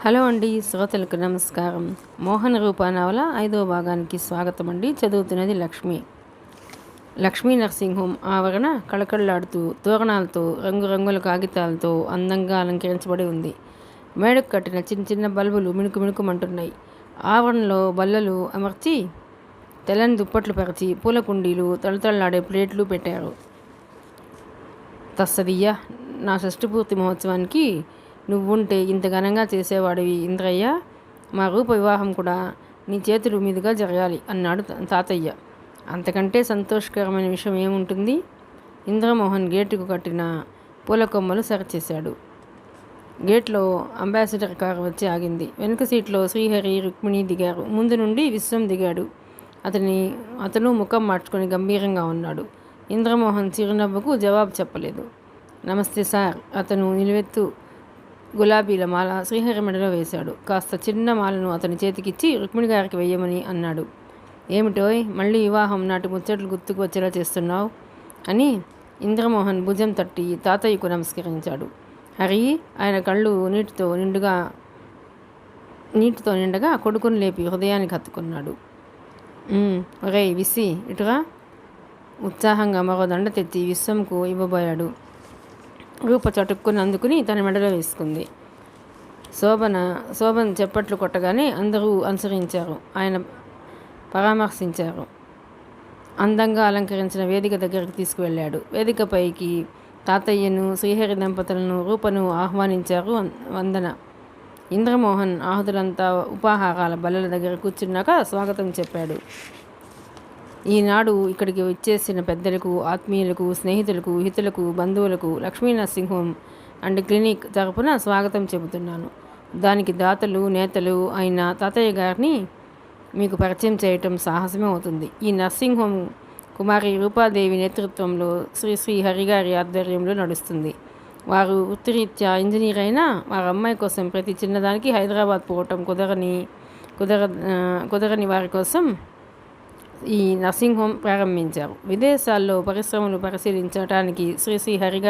Hello అండి, శ్రోతలకు నమస్కారం. మోహన రూప నవల 5వ భాగానికి స్వాగతం అండి. చదువుతున్నది లక్ష్మి. లక్ష్మీ నర్సింగ్ హోమ్ ఆవరణ కళకళలాడుతూ తోరణాలతో రంగురంగుల కాగితాలతో అందంగా అలంకరించబడి ఉంది. మేడకు కట్టిన చిన్న చిన్న బల్బులు మిణుకు మిణుకుమంటున్నాయి. ఆవరణలో బల్లలు అమర్చి తెల్లని దుప్పట్లు పరిచి పూల కుండీలు తళతళలాడే ప్లేట్లు పెట్టారు. తస్సదియ్య, నా షష్ఠపూర్తి మహోత్సవానికి నువ్వుంటే ఇంత ఘనంగా చేసేవాడివి ఇంద్రయ్య. మా రూప వివాహం కూడా నీ చేతుల మీదుగా జరగాలి అన్నాడు తాతయ్య. అంతకంటే సంతోషకరమైన విషయం ఏముంటుంది? ఇంద్రమోహన్ గేటుకు కట్టిన పూల కొమ్మలు సరిచేశాడు. గేట్లో అంబాసిడర్ కారు వచ్చి ఆగింది. వెనుక సీట్లో శ్రీహరి, రుక్మిణి దిగారు. ముందు నుండి విశ్వం దిగాడు. అతను ముఖం మార్చుకొని గంభీరంగా ఉన్నాడు. ఇంద్రమోహన్ చిరునవ్వుకు జవాబు చెప్పలేదు. నమస్తే సార్. అతను నిలువెత్తు గులాబీల మాల శ్రీహరి మెడలో వేశాడు. కాస్త చిన్న మాలను అతని చేతికిచ్చి రుక్మిణి గారికి వెయ్యమని అన్నాడు. ఏమిటోయ్, మళ్ళీ వివాహం నాటి ముచ్చట్లు గుర్తుకు వచ్చేలా చేస్తున్నావు అని ఇంద్రమోహన్ భుజం తట్టి తాతయ్యకు నమస్కరించాడు. హరి ఆయన కళ్ళు నీటితో నిండగా కొడుకుని లేపి హృదయానికి హత్తుకున్నాడు. ఒరే విసి, ఇటుగా. ఉత్సాహంగా మరో దండ తెచ్చి విశ్వంకు ఇవ్వబోయాడు. రూప చటుక్కుని అందుకుని తన మెడలో వేసుకుంది. శోభన్ చెప్పట్లు కొట్టగానే అందరూ అనుసరించారు. ఆయన పరామర్శించారు. అందంగా అలంకరించిన వేదిక దగ్గరికి తీసుకువెళ్ళాడు. వేదికపైకి తాతయ్యను, శ్రీహరి దంపతులను, రూపను ఆహ్వానించారు. వందన. ఇంద్రమోహన్ ఆహుతులంతా ఉపాహారాల బల్లల దగ్గర కూర్చున్నాక స్వాగతం చెప్పాడు. ఈనాడు ఇక్కడికి వచ్చేసిన పెద్దలకు, ఆత్మీయులకు, స్నేహితులకు, హితులకు, బంధువులకు Lakshmi nursing home and clinic తరపున స్వాగతం చెబుతున్నాను. దానికి దాతలు, నేతలు అయిన తాతయ్య గారిని మీకు పరిచయం చేయటం సాహసమే అవుతుంది. ఈ నర్సింగ్ హోమ్ కుమారి రూపాదేవి నేతృత్వంలో శ్రీ హరిగారి ఆధ్వర్యంలో నడుస్తుంది. వారు వృత్తిరీత్యా ఇంజనీర్ అయినా వారి అమ్మాయి కోసం ప్రతి చిన్నదానికి హైదరాబాద్ పోవటం కుదరని వారి కోసం ఈ నర్సింగ్ హోమ్ ప్రారంభించారు. విదేశాల్లో పరిశ్రమలు పరిశీలించడానికి శ్రీహరి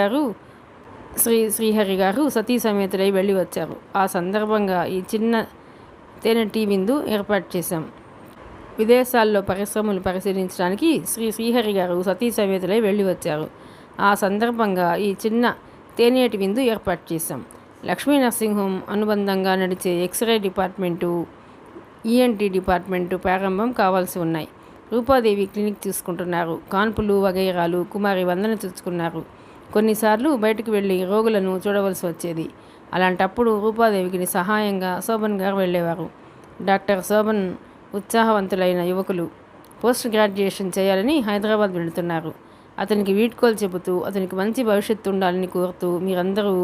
గారు సతీ సమేతులై వెళ్ళి వచ్చారు. ఆ సందర్భంగా ఈ చిన్న తేనె టీ విందు ఏర్పాటు చేశాం. విదేశాల్లో పరిశ్రమలు పరిశీలించడానికి శ్రీహరి గారు సతీ సమేతులై వెళ్ళి వచ్చారు. ఆ సందర్భంగా ఈ చిన్న తేనెటి విందు ఏర్పాటు చేశాం. లక్ష్మీ నర్సింగ్ హోమ్ అనుబంధంగా నడిచే ఎక్స్రే డిపార్ట్మెంటు, ఈఎన్టీ డిపార్ట్మెంటు ప్రారంభం కావాల్సి ఉన్నాయి. రూపాదేవి క్లినిక్ చూసుకుంటున్నారు. కాన్పులు వగైరాలు కుమారి వందన చూసుకున్నారు. కొన్నిసార్లు బయటకు వెళ్ళి రోగులను చూడవలసి వచ్చేది. అలాంటప్పుడు రూపాదేవికి సహాయంగా శోభన్ గారు వెళ్ళేవారు. డాక్టర్ శోభన్ ఉత్సాహవంతులైన యువకులు పోస్ట్ గ్రాడ్యుయేషన్ చేయాలని హైదరాబాద్ వెళుతున్నారు. అతనికి వీడ్కోలు చెబుతూ అతనికి మంచి భవిష్యత్తు ఉండాలని కోరుతూ మీరందరూ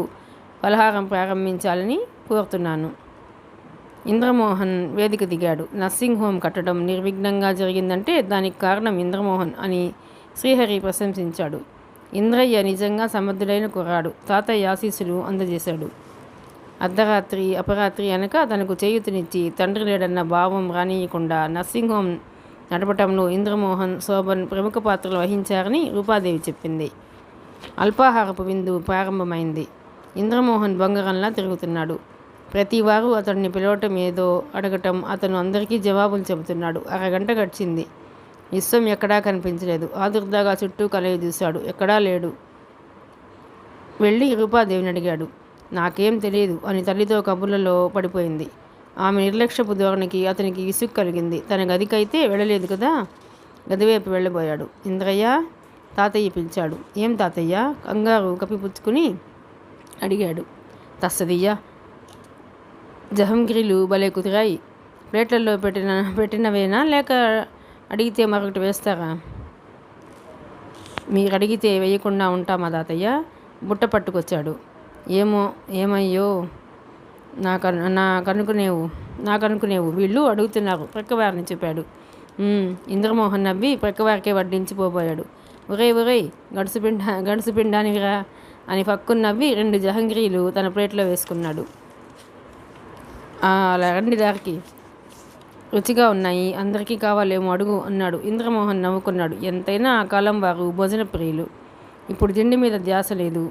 పలహారం ప్రారంభించాలని కోరుతున్నాను. ఇంద్రమోహన్ వేదిక దిగాడు. నర్సింగ్ హోమ్ కట్టడం నిర్విఘ్నంగా జరిగిందంటే దానికి కారణం ఇంద్రమోహన్ అని శ్రీహరి ప్రశంసించాడు. ఇంద్రయ్య నిజంగా సమర్థుడైన కుర్రాడు. తాతయ్య ఆశీస్సులు అందజేశాడు. అర్ధరాత్రి అపరాత్రి అనక తనకు చేయూతనిచ్చి తండ్రి లేడన్న భావం రానియకుండా నర్సింగ్ హోమ్ నడపటంలో ఇంద్రమోహన్, శోభన్ ప్రముఖ పాత్రలు వహించారని రూపాదేవి చెప్పింది. అల్పాహారపు విందు ప్రారంభమైంది. ఇంద్రమోహన్ బొంగరంలా తిరుగుతున్నాడు. ప్రతివారు అతన్ని పిలవటం, ఏదో అడగటం, అతను అందరికీ జవాబులు చెబుతున్నాడు. అరగంట గడిచింది. విశ్వం ఎక్కడా కనిపించలేదు. ఆదుర్దాగా చుట్టూ కలయి చూశాడు. ఎక్కడా లేడు. వెళ్ళి రూపాదేవిని అడిగాడు. నాకేం తెలియదు అని తల్లితో కబుర్లలో పడిపోయింది. ఆమె నిర్లక్ష్యపు ధోరణికి అతనికి విసుగు కలిగింది. తన గదికైతే వెళ్ళలేదు కదా. గదివైపు వెళ్ళబోయాడు. ఇంద్రయ్య, తాతయ్య పిలిచాడు. ఏం తాతయ్య? కంగారు కప్పిపుచ్చుకుని అడిగాడు. తస్సదియ్య, జహంగిరీలు భలే కుదిరాయి. ప్లేట్లలో పెట్టినవేనా లేక అడిగితే మరొకటి వేస్తారా? మీరు అడిగితే వేయకుండా ఉంటామా తాతయ్య? బుట్ట పట్టుకొచ్చాడు. ఏమయ్యో నాకనుకునేవు వీళ్ళు అడుగుతున్నారు ప్రక్కవారిని చెప్పాడు. ఇంద్రమోహన్ నవ్వి ప్రక్కవారికే వడ్డించిపోబోయాడు. ఒరేయ్ గడుసు పిండానివిరా అని పక్కున నవ్వి 2 జహంగిరీలు తన ప్లేట్లో వేసుకున్నాడు. అలా రండి దారికి, రుచిగా ఉన్నాయి, అందరికీ కావాలేమో అడుగు అన్నాడు. ఇంద్రమోహన్ నవ్వుకున్నాడు. ఎంతైనా ఆ కాలం వారు భోజన ప్రియులు. ఇప్పుడు తిండి మీద ధ్యాస లేదు.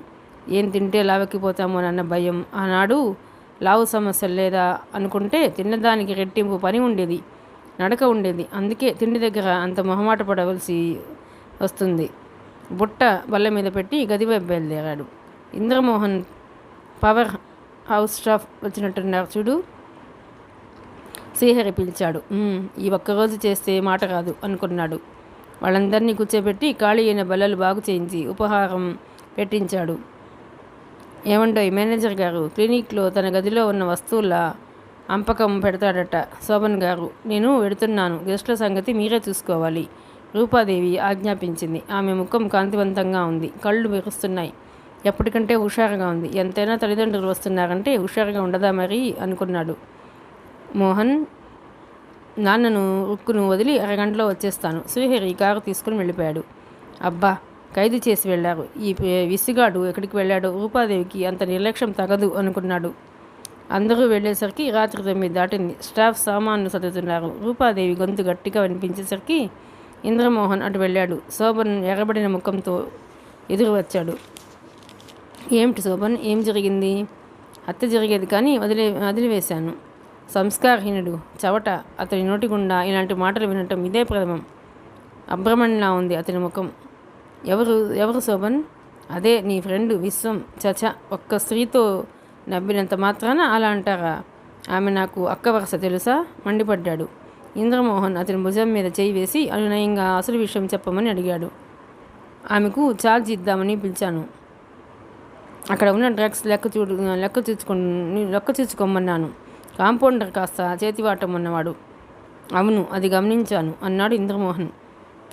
ఏం తింటే లావెక్కిపోతామోనన్న భయం. ఆనాడు లావు సమస్యలు లేదా అనుకుంటే తిన్నదానికి రెట్టింపు పని ఉండేది, నడక ఉండేది. అందుకే తిండి దగ్గర అంత మొహమాట పడవలసి వస్తుంది. బుట్ట బల్ల మీద పెట్టి గది వైపు బయలుదేరాడు. ఇంద్రమోహన్ పవర్ హౌస్ స్టాఫ్ వచ్చినట్టున్నారు చూడు, శ్రీహరి పిలిచాడు. ఈ ఒక్కరోజు చేస్తే మాట కాదు అనుకున్నాడు. వాళ్ళందరినీ కూర్చోబెట్టి ఖాళీ అయిన బల్లలు బాగు చేయించి ఉపహారం పెట్టించాడు. ఏమండోయ్ మేనేజర్ గారు, క్లినిక్లో తన గదిలో ఉన్న వస్తువుల అంపకం పెడతాడట శోభన్ గారు. నేను వెడుతున్నాను, గెస్టుల సంగతి మీరే చూసుకోవాలి, రూపాదేవి ఆజ్ఞాపించింది. ఆమె ముఖం కాంతివంతంగా ఉంది, కళ్ళు మెరుస్తున్నాయి, ఎప్పటికంటే హుషారుగా ఉంది. ఎంతైనా తల్లిదండ్రులు వస్తున్నారంటే హుషారుగా ఉండదా మరి అనుకున్నాడు. మోహన్, నాన్నను రుక్కును వదిలి అరగంటలో వచ్చేస్తాను. శ్రీహరి కారు తీసుకుని వెళ్ళిపోయాడు. అబ్బా, ఖైదు చేసి వెళ్ళారు. ఈ విసిగాడు ఎక్కడికి వెళ్ళాడో. రూపాదేవికి అంత నిర్లక్ష్యం తగదు అనుకున్నాడు. అందరూ వెళ్ళేసరికి రాత్రి 9 దాటింది. స్టాఫ్ సామాన్లు సర్దుతున్నారు. రూపాదేవి గొంతు గట్టిగా వినిపించేసరికి ఇంద్రమోహన్ అటు వెళ్ళాడు. శోభన్ ఎర్రబడిన ముఖంతో ఎదురు వచ్చాడు. ఏమిటి శోభన్, ఏం జరిగింది? హత్య జరిగేది కానీ వదిలివేశాను. సంస్కారహీనుడు, చవట. అతని నోటి గుండా ఇలాంటి మాటలు వినటం ఇదే ప్రథమం. అభ్రమణ్లా ఉంది అతని ముఖం. ఎవరు శోభన్? అదే నీ ఫ్రెండ్ విశ్వం. చచ, ఒక్క స్త్రీతో నవ్వినంత మాత్రాన అలా అంటారా? ఆమె నాకు అక్క వరస తెలుసా? మండిపడ్డాడు. ఇంద్రమోహన్ అతని భుజం మీద చేయి వేసి అనునయంగా అసలు విషయం చెప్పమని అడిగాడు. ఆమెకు ఛార్జ్ ఇద్దామని పిలిచాను. అక్కడ ఉన్న డ్రగ్స్ లెక్క చూసుకోమన్నాను. కాంపౌండర్ కాస్త చేతివాటం ఉన్నవాడు. అవును, అది గమనించాను అన్నాడు ఇంద్రమోహన్.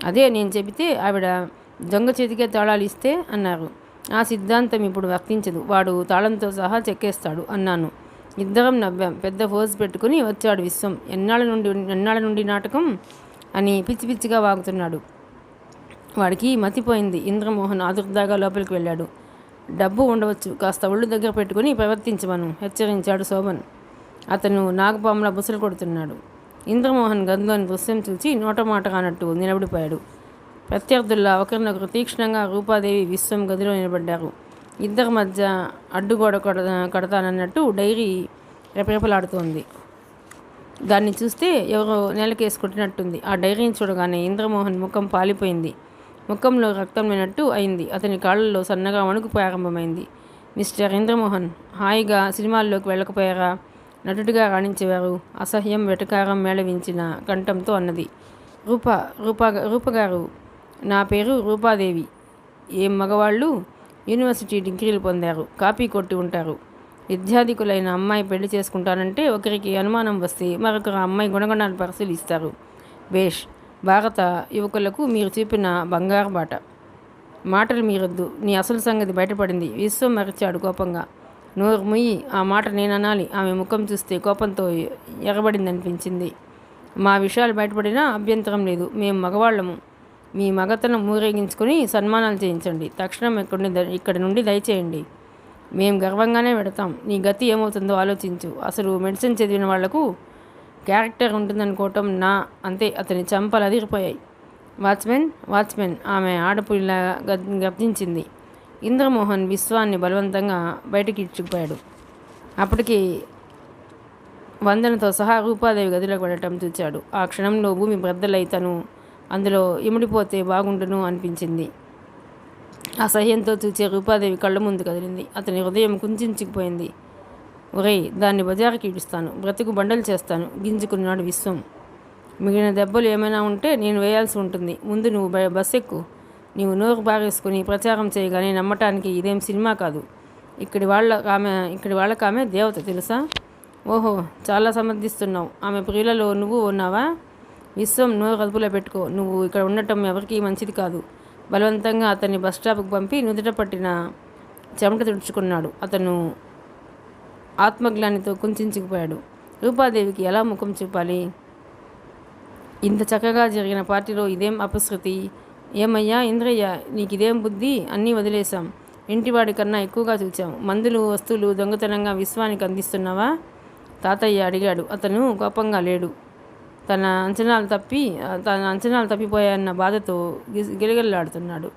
అదే నేను చెబితే ఆవిడ దొంగ చేతికే తాళాలు ఇస్తే అన్నారు. ఆ సిద్ధాంతం ఇప్పుడు వర్తించదు, వాడు తాళంతో సహా చెక్కేస్తాడు అన్నాను. ఇద్దరం నవ్వాం. పెద్ద ఫోజ్ పెట్టుకుని వచ్చాడు విశ్వం. ఎన్నాళ్ళ నుండి నాటకం అని పిచ్చి పిచ్చిగా వాగుతున్నాడు. వాడికి మతిపోయింది. ఇంద్రమోహన్ ఆదుర్దాగా లోపలికి వెళ్ళాడు. డబ్బు ఉండవచ్చు, కాస్త ఒళ్ళు దగ్గర పెట్టుకుని ప్రవర్తించమను హెచ్చరించాడు శోభన్. అతను నాగపాములా బుసలు కొడుతున్నాడు. ఇంద్రమోహన్ గదిలోని దృశ్యం చూసి నోటమాట కానట్టు నిలబడిపోయాడు. ప్రత్యర్థుల్లా ఒకరినొకరు తీక్షణంగా రూపాదేవి విశ్వం గదిలో నిలబడ్డారు. ఇద్దరి మధ్య అడ్డుగోడ కడతానన్నట్టు డైరీ రెపరెపలాడుతోంది. దాన్ని చూస్తే ఎవరో నెలకేసి కొట్టినట్టుంది. ఆ డైరీని చూడగానే ఇంద్రమోహన్ ముఖం పాలిపోయింది. ముఖంలో రక్తం లేనట్టు అయింది. అతని కాళ్ళల్లో సన్నగా వణుకు ప్రారంభమైంది. మిస్టర్ ఇంద్రమోహన్, హాయిగా సినిమాల్లోకి వెళ్ళకపోయారా? నటుడిగా రాణించేవారు. అసహ్యం వెటకారం మేళవించిన కంఠంతో అన్నది. రూపగారు, నా పేరు రూపాదేవి. ఏం మగవాళ్ళు యూనివర్సిటీ డిగ్రీలు పొందారు, కాపీ కొట్టి ఉంటారు. విద్యాధికులైన అమ్మాయి పెళ్లి చేసుకుంటానంటే ఒకరికి అనుమానం వస్తే మరొకరు అమ్మాయి గుణగణాలు పరిశీలిస్తారు. బేష్, భారత యువకులకు మీరు చూపిన బంగారు బాట. మాటలు మీరొద్దు, నీ అసలు సంగతి బయటపడింది. విశ్వం మరిచాడు కోపంగా. నోరు ముయ్యి, ఆ మాట నేననాలి. ఆమె ముఖం చూస్తే కోపంతో ఎగబడిందనిపించింది. మా విషయాలు బయటపడినా అభ్యంతరం లేదు. మేము మగవాళ్ళము. మీ మగతనం ఊరేగించుకొని సన్మానాలు చేయించండి. తక్షణం ఇక్కడి నుండి దయచేయండి. మేము గర్వంగానే పెడతాం. నీ గతి ఏమవుతుందో ఆలోచించు. అసలు మెడిసిన్ చదివిన వాళ్లకు క్యారెక్టర్ ఉంటుందనుకోవటం అంతే. అతని చెంపలు అదిరిపోయాయి. వాచ్మెన్ ఆమె ఆడపులిలా గర్జించింది. ఇంద్రమోహన్ విశ్వాన్ని బలవంతంగా బయటికి ఇచ్చుకుపోయాడు. అప్పటికి వందనతో సహా రూపాదేవి గదిలోకి వెళ్ళటం చూచాడు. ఆ క్షణంలో భూమి బ్రద్దలై తను అందులో ఇమిడిపోతే బాగుండును అనిపించింది. అసహ్యంతో చూచే రూపాదేవి కళ్ళ ముందు కదిలింది. అతని హృదయం కుంచుకుపోయింది. ఒరేయ్, దాన్ని బజారుకి ఇడుస్తాను, బ్రతుకు బండలు చేస్తాను గింజుకున్నాడు విశ్వం. మిగిలిన దెబ్బలు ఏమైనా ఉంటే నేను వేయాల్సి ఉంటుంది. ముందు నువ్వు బస్ ఎక్కు. నీవు నోరు బాగేసుకుని ప్రచారం చేయగానే నమ్మటానికి ఇదేం సినిమా కాదు. ఇక్కడి వాళ్ళకి ఆమె దేవత తెలుసా? ఓహో, చాలా సమర్థిస్తున్నావు. ఆమె ప్రియులలో నువ్వు ఉన్నావా? విశ్వం నోరు అదుపులో పెట్టుకో. నువ్వు ఇక్కడ ఉండటం ఎవరికీ మంచిది కాదు. బలవంతంగా అతన్ని బస్టాప్కి పంపి నుదుట పట్టిన చెమట తుడుచుకున్నాడు. అతను ఆత్మగ్లానితో కుంచుకుపోయాడు. రూపాదేవికి ఎలా ముఖం చూపాలి? ఇంత చక్కగా జరిగిన పార్టీలో ఇదేం అపశృతి? ఏమయ్యా ఇంద్రయ్య, నీకిదేం బుద్ధి? అన్నీ వదిలేశాం. ఇంటివాడి కన్నా ఎక్కువగా చూచాం. మందులు వస్తువులు దొంగతనంగా విశ్వానికి అందిస్తున్నావా? తాతయ్య అడిగాడు. అతను కోపంగా లేడు. తన అంచనాలు తప్పిపోయాయన్న బాధతో గిలగిల్లాడుతున్నాడు.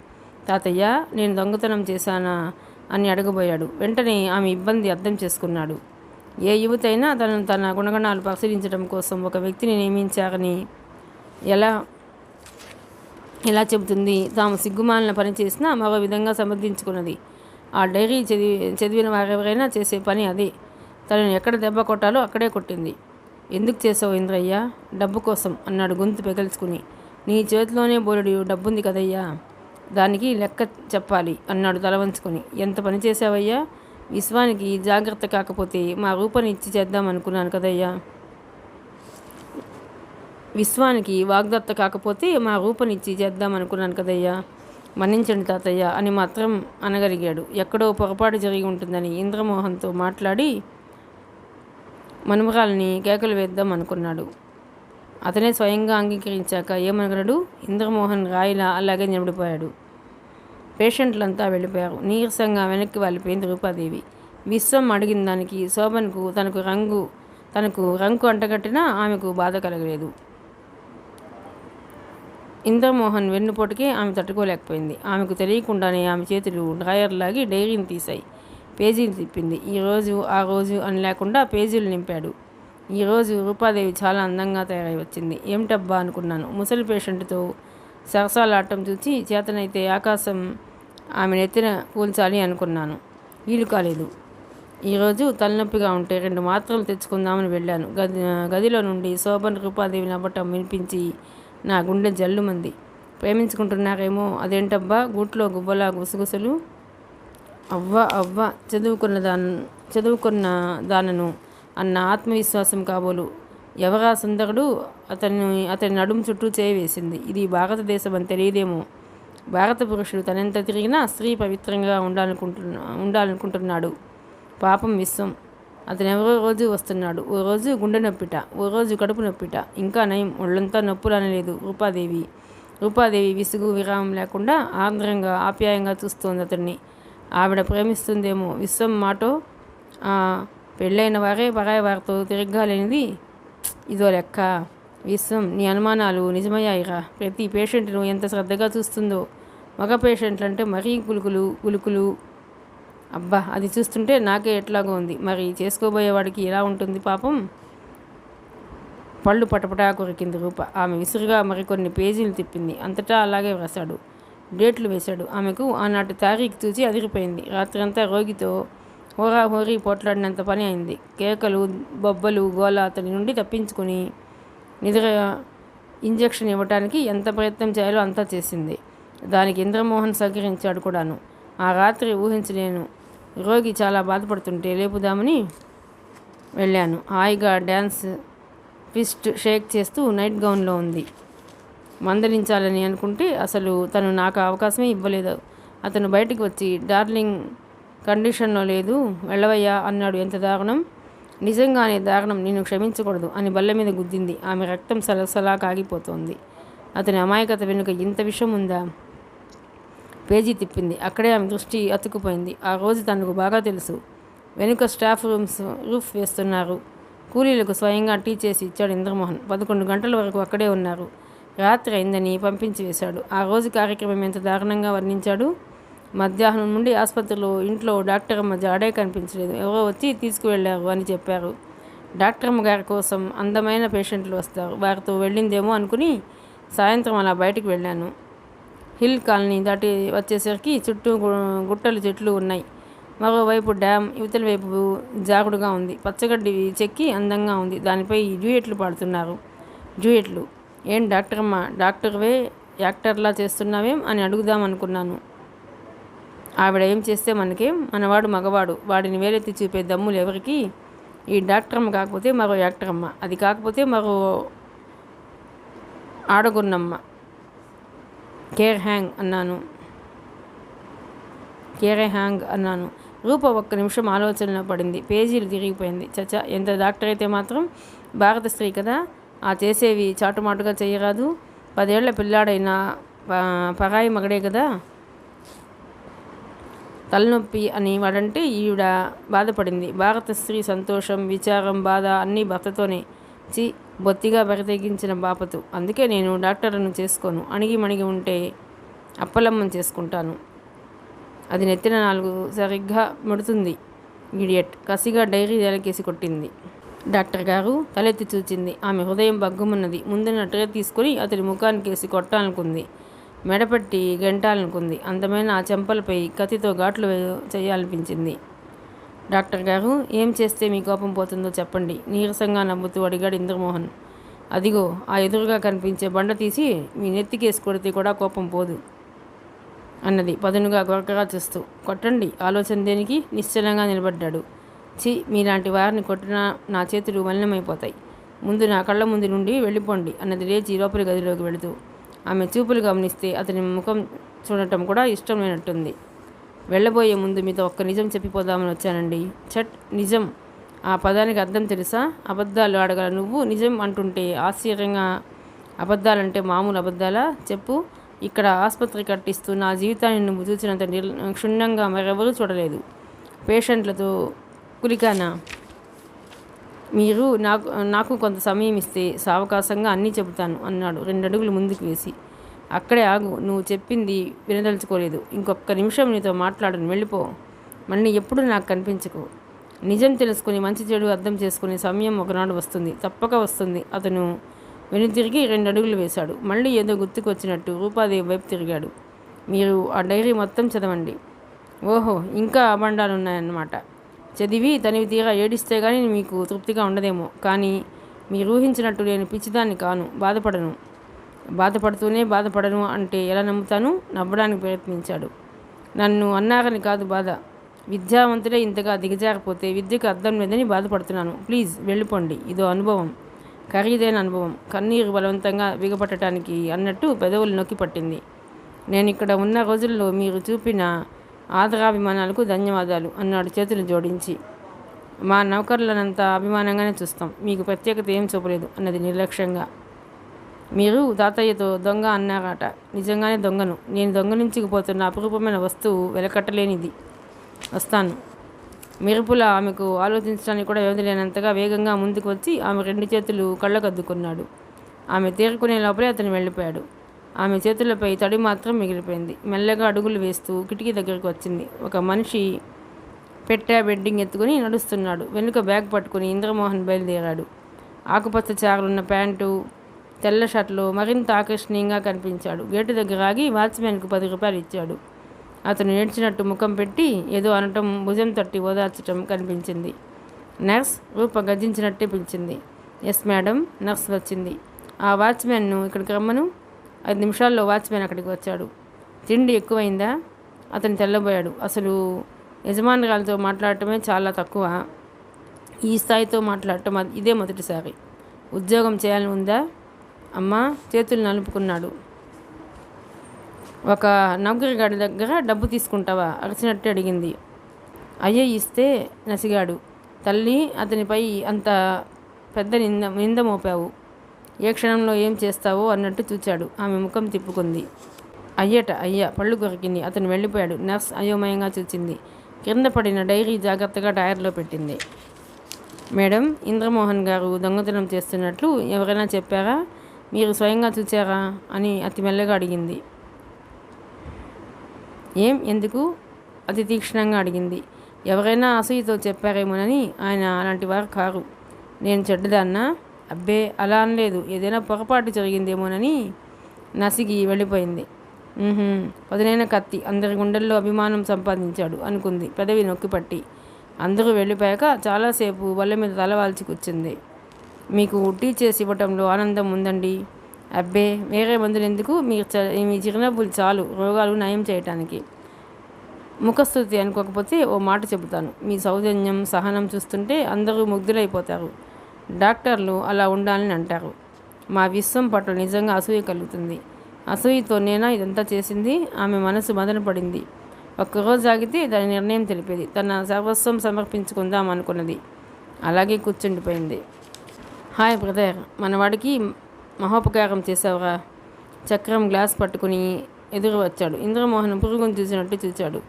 తాతయ్య, నేను దొంగతనం చేశానా అని అడగబోయాడు. వెంటనే ఆమె ఇబ్బంది అర్థం చేసుకున్నాడు. ఏ యువతి అయినా తన గుణగణాలు పరిశీలించడం కోసం ఒక వ్యక్తిని నియమించారని ఎలా ఎలా చెబుతుంది? తాము సిగ్గుమాలిన పని చేసినా మరో విధంగా సమర్థించుకున్నది. ఆ డైరీ చదివిన వారెవరైనా చేసే పని అదే. తనను ఎక్కడ దెబ్బ కొట్టాలో అక్కడే కొట్టింది. ఎందుకు చేసావు ఇంద్రయ్య? డబ్బు కోసం అన్నాడు గొంతు పెగల్చుకుని. నీ చేతిలోనే బోలెడు డబ్బుంది కదయ్యా, దానికి లెక్క చెప్పాలి అన్నాడు తల వంచుకొని. ఎంత పని చేసావయ్యా? విశ్వానికి జాగ్రత్త కాకపోతే మా రూపని ఇచ్చి చేద్దామనుకున్నాను కదయ్యా. విశ్వానికి వాగ్దత్త కాకపోతే మా రూపనిచ్చి చేద్దామనుకున్నాను కదయ్యా. మన్నించండి తాతయ్య అని మాత్రం అనగలిగాడు. ఎక్కడో పొరపాటు జరిగి ఉంటుందని ఇంద్రమోహన్తో మాట్లాడి మనుమరాల్ని కేకలు వేద్దాం అనుకున్నాడు. అతనే స్వయంగా అంగీకరించాక ఏమనగలడు? ఇంద్రమోహన్ రాయిలా అలాగే నిలబడిపోయాడు. పేషెంట్లంతా వెళ్ళిపోయారు. నీరసంగా వెనక్కి వెళ్ళిపోయింది రూపాదేవి. విశ్వం అడిగిన దానికి శోభన్కు తనకు రంకు అంటగట్టినా ఆమెకు బాధ కలగలేదు. ఇంద్రమోహన్ వెన్నుపోటుకే ఆమె తట్టుకోలేకపోయింది. ఆమెకు తెలియకుండానే ఆమె చేతులు డ్రాయర్ లాగి డైరీని తీశాయి. పేజీలు తిప్పింది. ఈరోజు ఆ రోజు అని లేకుండా పేజీలు నింపాడు. ఈరోజు రూపాదేవి చాలా అందంగా తయారై వచ్చింది. ఏమిటబ్బా అనుకున్నాను. ముసలి పేషెంట్తో సరసాలాటం చూసి చేతనైతే ఆకాశం ఆమె నెత్తిన కూల్చాలి అనుకున్నాను. వీలు కాలేదు. ఈరోజు తలనొప్పిగా ఉంటే 2 మాత్రలు తెచ్చుకుందామని వెళ్ళాను. గదిలో నుండి శోభన్ రూపాదేవి నవ్వటం వినిపించి నా గుండె జల్లుమంది. ప్రేమించుకుంటున్నారేమో, అదేంటబ్బా గూట్లో గువ్వలా గుసగుసలు? అవ్వ చదువుకున్న దానను అన్న ఆత్మవిశ్వాసం కాబోలు. ఎవరా సుందరుడు? అతని నడుము చుట్టూ చేవేసింది. ఇది భారతదేశం అని తెలియదేమో. భారత పురుషుడు తనెంత తిరిగినా స్త్రీ పవిత్రంగా ఉండాలనుకుంటున్నాడు. పాపం విశ్వం. అతను ఎవరో రోజు వస్తున్నాడు. ఓ రోజు గుండె నొప్పిట, ఓ రోజు కడుపు నొప్పిట. ఇంకా నయం, ఒళ్ళంతా నొప్పులు అనలేదు రూపాదేవి విసుగు విరామం లేకుండా ఆంధ్రంగా ఆప్యాయంగా చూస్తోంది అతన్ని. ఆవిడ ప్రేమిస్తుందేమో. విశ్వం మాటో పెళ్ళైన వారే పరాయి వారితో తిరగాలేనిది ఇదో లెక్క. విశ్వం, నీ అనుమానాలు నిజమయ్యాయిరా. ప్రతి పేషెంట్ను ఎంత శ్రద్ధగా చూస్తుందో. మగ పేషెంట్లంటే మరీ కులుకులు. అబ్బా, అది చూస్తుంటే నాకే ఎట్లాగో ఉంది. మరి చేసుకోబోయేవాడికి ఎలా ఉంటుంది పాపం? పళ్ళు పటపటా కొరికింది రూప. ఆమె విసురుగా మరికొన్ని పేజీలు తిప్పింది. అంతటా అలాగే వ్రాశాడు. డేట్లు వేశాడు. ఆమెకు ఆనాటి తారీఖు చూసి అదిరిపోయింది. రాత్రంతా రోగితో హోరీ పోట్లాడినంత పని అయింది. కేకలు, బొబ్బలు, గోల అతని నుండి తప్పించుకుని నిద్ర ఇంజెక్షన్ ఇవ్వటానికి ఎంత ప్రయత్నం చేయాలో అంతా చేసింది. దానికి ఇంద్రమోహన్ సహకరించాడు కూడాను. ఆ రాత్రి ఊహించలేను. రోగి చాలా బాధపడుతుంటే లేపుదామని వెళ్ళాను. హాయిగా డ్యాన్స్ ఫిస్ట్ షేక్ చేస్తూ నైట్ గౌన్లో ఉంది. మందలించాలని అనుకుంటే అసలు తను నాకు అవకాశమే ఇవ్వలేదు. అతను బయటికి వచ్చి, డార్లింగ్ కండిషన్లో లేదు, వెళ్ళవయ్యా అన్నాడు. ఎంత దారుణం! నిజంగానే దారుణం. నేను క్షమించకూడదు అని బల్ల మీద గుద్దింది. ఆమె రక్తం సలసలా కాగిపోతోంది. అతని అమాయకత వెనుక ఇంత విషయం ఉందా? పేజీ తిప్పింది. అక్కడే ఆమె దృష్టి అతుక్కుపోయింది. ఆ రోజు తనకు బాగా తెలుసు. వెనుక స్టాఫ్ రూఫ్ వేస్తున్నారు. కూలీలకు స్వయంగా టీ చేసి ఇచ్చాడు ఇంద్రమోహన్. 11 గంటల వరకు అక్కడే ఉన్నారు. రాత్రి అయిందని పంపించి వేశాడు. ఆ రోజు కార్యక్రమం ఎంత దారుణంగా వర్ణించాడు. మధ్యాహ్నం నుండి ఆసుపత్రిలో, ఇంట్లో డాక్టర్ అమ్మ జాడే కనిపించలేదు. ఎవరో వచ్చి తీసుకువెళ్ళారు అని చెప్పారు. డాక్టర్ అమ్మ గారి కోసం అందమైన పేషెంట్లు వస్తారు, వారితో వెళ్ళిందేమో అనుకుని సాయంత్రం అలా బయటికి వెళ్ళాను. హిల్ కాలనీ దాటి వచ్చేసరికి చుట్టూ గుట్టలు, చెట్లు ఉన్నాయి. మరోవైపు డ్యామ్, యువతల వైపు జాగుడుగా ఉంది. పచ్చగడ్డి చెక్కి అందంగా ఉంది. దానిపై డ్యూయెట్లు పాడుతున్నారు. డ్యూయెట్లు. ఏం డాక్టరమ్మ, డాక్టర్వే యాక్టర్లా చేస్తున్నావేం అని అడుగుదాం అనుకున్నాను. ఆవిడ ఏం చేస్తే మనకేం, మనవాడు మగవాడు, వాడిని వేలెత్తి చూపే దమ్ములు ఎవరికి? ఈ డాక్టరమ్మ కాకపోతే మరో యాక్టరమ్మ, అది కాకపోతే మరో ఆడగున్నమ్మ. కేర్ హ్యాంగ్ అన్నాను. రూప ఒక్క నిమిషం ఆలోచనలో పడింది. పేజీలు తిరిగిపోయింది. చచా, ఎంత డాక్టర్ అయితే మాత్రం భారత స్త్రీ కదా, ఆ చేసేవి చాటుమాటుగా చేయరాదు. 10 ఏళ్ల పిల్లాడైనా పరాయి మగడే కదా. తలనొప్పి అని వాడంటే ఈవిడ బాధపడింది. భారత స్త్రీ సంతోషం, విచారం, బాధ అన్నీ భర్తతోనే. బొత్తిగా బరితెగించిన బాపతు. అందుకే నేను డాక్టర్లను చేసుకోను. అణిగి ఉంటే అప్పలమ్మని చేసుకుంటాను. అది నెత్తిన 4 సరిగ్గా ముడుతుంది. ఇడియట్ కసిగా డైరీ నేలకేసి కొట్టింది. డాక్టర్ గారు తలెత్తి చూచింది. ఆమె హృదయం బగ్గుమున్నది. ముందున్న ట్రే తీసుకుని అతని ముఖానికేసి కొట్టాలనుకుంది. మెడపట్టి గెంటాలనుకుంది. అందమైన ఆ చెంపలపై కత్తితో ఘాట్లు చేయాలనిపించింది. డాక్టర్ గారు, ఏం చేస్తే మీ కోపం పోతుందో చెప్పండి, నీరసంగా నవ్వుతూ అడిగాడు ఇంద్రమోహన్. అదిగో ఆ ఎదురుగా కనిపించే బండ తీసి మీ నెత్తికేసి కొడితే కూడా కోపం పోదు అన్నది పదునుగా గొరకగా చూస్తూ. కొట్టండి, ఆలోచన దేనికి? నిశ్చలంగా నిలబడ్డాడు. మీలాంటి వారిని కొట్టినా నా చేతులు మలినమైపోతాయి. ముందు నా కళ్ళ ముందు నుండి వెళ్ళిపోండి అన్నది లేచి లోపలి గదిలోకి వెళుతూ. ఆమె చూపులు గమనిస్తే అతని ముఖం చూడటం కూడా ఇష్టం లేనట్టుంది. వెళ్ళబోయే ముందు మీతో ఒక్క నిజం చెప్పిపోదామని వచ్చానండి. చట్, నిజం? ఆ పదానికి అర్థం తెలుసా? అబద్ధాలు ఆడగల నువ్వు నిజం అంటుంటే ఆశ్చర్యంగా. అబద్ధాలంటే మామూలు అబద్ధాలా? చెప్పు. ఇక్కడ ఆసుపత్రి కట్టిస్తూ నా జీవితాన్ని నువ్వు చూసినంత క్షుణ్ణంగా మరెవరూ చూడలేదు. పేషెంట్లతో కులికానా? మీరు నాకు కొంత సమయం ఇస్తే సావకాశంగా అన్నీ చెబుతాను అన్నాడు 2 అడుగులు ముందుకు వేసి. అక్కడే ఆగు, నువ్వు చెప్పింది వినదలుచుకోలేదు. ఇంకొక నిమిషం నీతో మాట్లాడను, వెళ్ళిపో. మళ్ళీ ఎప్పుడు నాకు కనిపించకు. నిజం తెలుసుకుని మంచి చెడు అర్థం చేసుకునే సమయం ఒకనాడు వస్తుంది, తప్పక వస్తుంది. అతను వెనుతిరిగి 2 అడుగులు వేశాడు. మళ్ళీ ఏదో గుర్తుకొచ్చినట్టు రూపాదేవి వైపు తిరిగాడు. మీరు ఆ డైరీ మొత్తం చదవండి. ఓహో, ఇంకా అబండాలున్నాయన్నమాట. చదివి తనివి తీరా ఏడిస్తే కానీ మీకు తృప్తిగా ఉండదేమో. కానీ మీరు ఊహించినట్టు నేను పిచ్చిదాన్ని కాను. బాధపడుతూనే బాధపడను అంటే ఎలా నమ్ముతాను? నవ్వడానికి ప్రయత్నించాడు. నన్ను అన్నారని కాదు బాధ. విద్యావంతులే ఇంతగా దిగజారిపోతే విద్యకు అర్థం లేదని బాధపడుతున్నాను. ప్లీజ్ వెళ్ళిపోండి. ఇదో అనుభవం, ఖరీదైన అనుభవం. కన్నీరు బలవంతంగా బిగపట్టడానికి అన్నట్టు పెదవులు నొక్కి పట్టింది. నేను ఇక్కడ ఉన్న రోజుల్లో మీరు చూపిన ఆదరాభిమానాలకు ధన్యవాదాలు అన్నాడు చేతులు జోడించి. మా నౌకర్లనంతా అభిమానంగానే చూస్తాం, మీకు ప్రత్యేకత ఏం చూపలేదు అన్నది నిర్లక్ష్యంగా. మీరు తాతయ్యతో దొంగ అన్నారట. నిజంగానే దొంగను. నేను దొంగలించుకుపోతున్న అపురూపమైన వస్తువు వెలకట్టలేనిది. వస్తాను. మెరుపుల ఆమెకు ఆలోచించడానికి కూడా వ్యవధి లేనంతగా వేగంగా ముందుకు వచ్చి ఆమె 2 చేతులు కళ్ళకద్దుకున్నాడు. ఆమె తేరుకునే లోపలే అతను వెళ్ళిపోయాడు. ఆమె చేతులపై తడి మాత్రం మిగిలిపోయింది. మెల్లగా అడుగులు వేస్తూ కిటికీ దగ్గరకు వచ్చింది. ఒక మనిషి బెడ్డింగ్ ఎత్తుకుని నడుస్తున్నాడు. వెనుక బ్యాగ్ పట్టుకుని ఇంద్రమోహన్ బయలుదేరాడు. ఆకుపచ్చ చారులున్న ప్యాంటు, తెల్ల షర్ట్లో మరింత ఆకర్షణీయంగా కనిపించాడు. గేటు దగ్గర ఆగి వాచ్మెన్కు 10 రూపాయలు ఇచ్చాడు. అతను ఏడ్చినట్టు ముఖం పెట్టి ఏదో అనటం, భుజం తట్టి ఓదార్చటం కనిపించింది. నర్స్ రూప గర్జించినట్టే పిలిచింది. Yes madam. నర్స్ వచ్చింది. ఆ వాచ్మెన్ను ఇక్కడికి రమ్మను. 5 నిమిషాల్లో వాచ్మెన్ అక్కడికి వచ్చాడు. తిండి ఎక్కువైందా? అతను తెల్లబోయాడు. అసలు యజమానురాలతో మాట్లాడటమే చాలా తక్కువ. ఈ స్థాయితో మాట్లాడటం ఇదే మొదటిసారి. ఉద్యోగం చేయాలని ఉందా? అమ్మా చేతులు నలుపుకున్నాడు. ఒక నౌకరిగాడి దగ్గర డబ్బు తీసుకుంటావా? అరిచినట్టు అడిగింది. అయ్యే ఇస్తే నసిగాడు. తల్లి, అతనిపై అంత పెద్ద నింద మోపావు. ఏ క్షణంలో ఏం చేస్తావో అన్నట్టు చూచాడు. ఆమె ముఖం తిప్పుకుంది. అయ్యా పళ్ళు కొరికింది. అతను వెళ్ళిపోయాడు. నర్స్ అయోమయంగా చూచింది. కింద పడిన డైరీ జాగ్రత్తగా టైర్లో పెట్టింది. మేడం, ఇంద్రమోహన్ గారు దొంగతనం చేస్తున్నట్లు ఎవరైనా చెప్పారా? మీరు స్వయంగా చూచారా అని అతి మెల్లగా అడిగింది. ఎందుకు? అతి తీక్షణంగా అడిగింది. ఎవరైనా అసూయతో చెప్పారేమోనని. ఆయన అలాంటి వారు కారు. నేను చెడ్డదాన్నా? అబ్బే, అలా అనలేదు. ఏదైనా పొరపాటు జరిగిందేమోనని. నసిగి వెళ్ళిపోయింది. పదునైన కత్తి. అందరి గుండెల్లో అభిమానం సంపాదించాడు అనుకుంది పెదవి నొక్కిపట్టి. అందరూ వెళ్ళిపోయాక చాలాసేపు బల్ల మీద తలవాల్చి కూర్చుంది. మీకు టీ చేసి ఇవ్వటంలో ఆనందం ఉందండి. అబ్బే, వేరే మందులు ఎందుకు? మీ చిరునవ్వులు చాలు రోగాలు నయం చేయటానికి. ముఖస్థుతి అనుకోకపోతే ఓ మాట చెబుతాను. మీ సౌజన్యం, సహనం చూస్తుంటే అందరూ ముగ్ధులైపోతారు. డాక్టర్లు అలా ఉండాలని అంటారు. మా విశ్వం పట్ల నిజంగా అసూయ కలుగుతుంది. అసూయతో నేనా ఇదంతా చేసింది? ఆమె మనసు మదన పడింది. ఒక్కరోజు ఆగితే దాని నిర్ణయం తెలిపేది. తన సర్వస్వం సమర్పించుకుందాం అనుకున్నది. అలాగే కూర్చుండిపోయింది. హాయ్ బ్రదర్, మనవాడికి మహోపకారం చేసావురా. చక్రం గ్లాస్ పట్టుకుని ఎదురు వచ్చాడు. ఇంద్రమోహన్ పురుగును చూసినట్టు చూచాడు.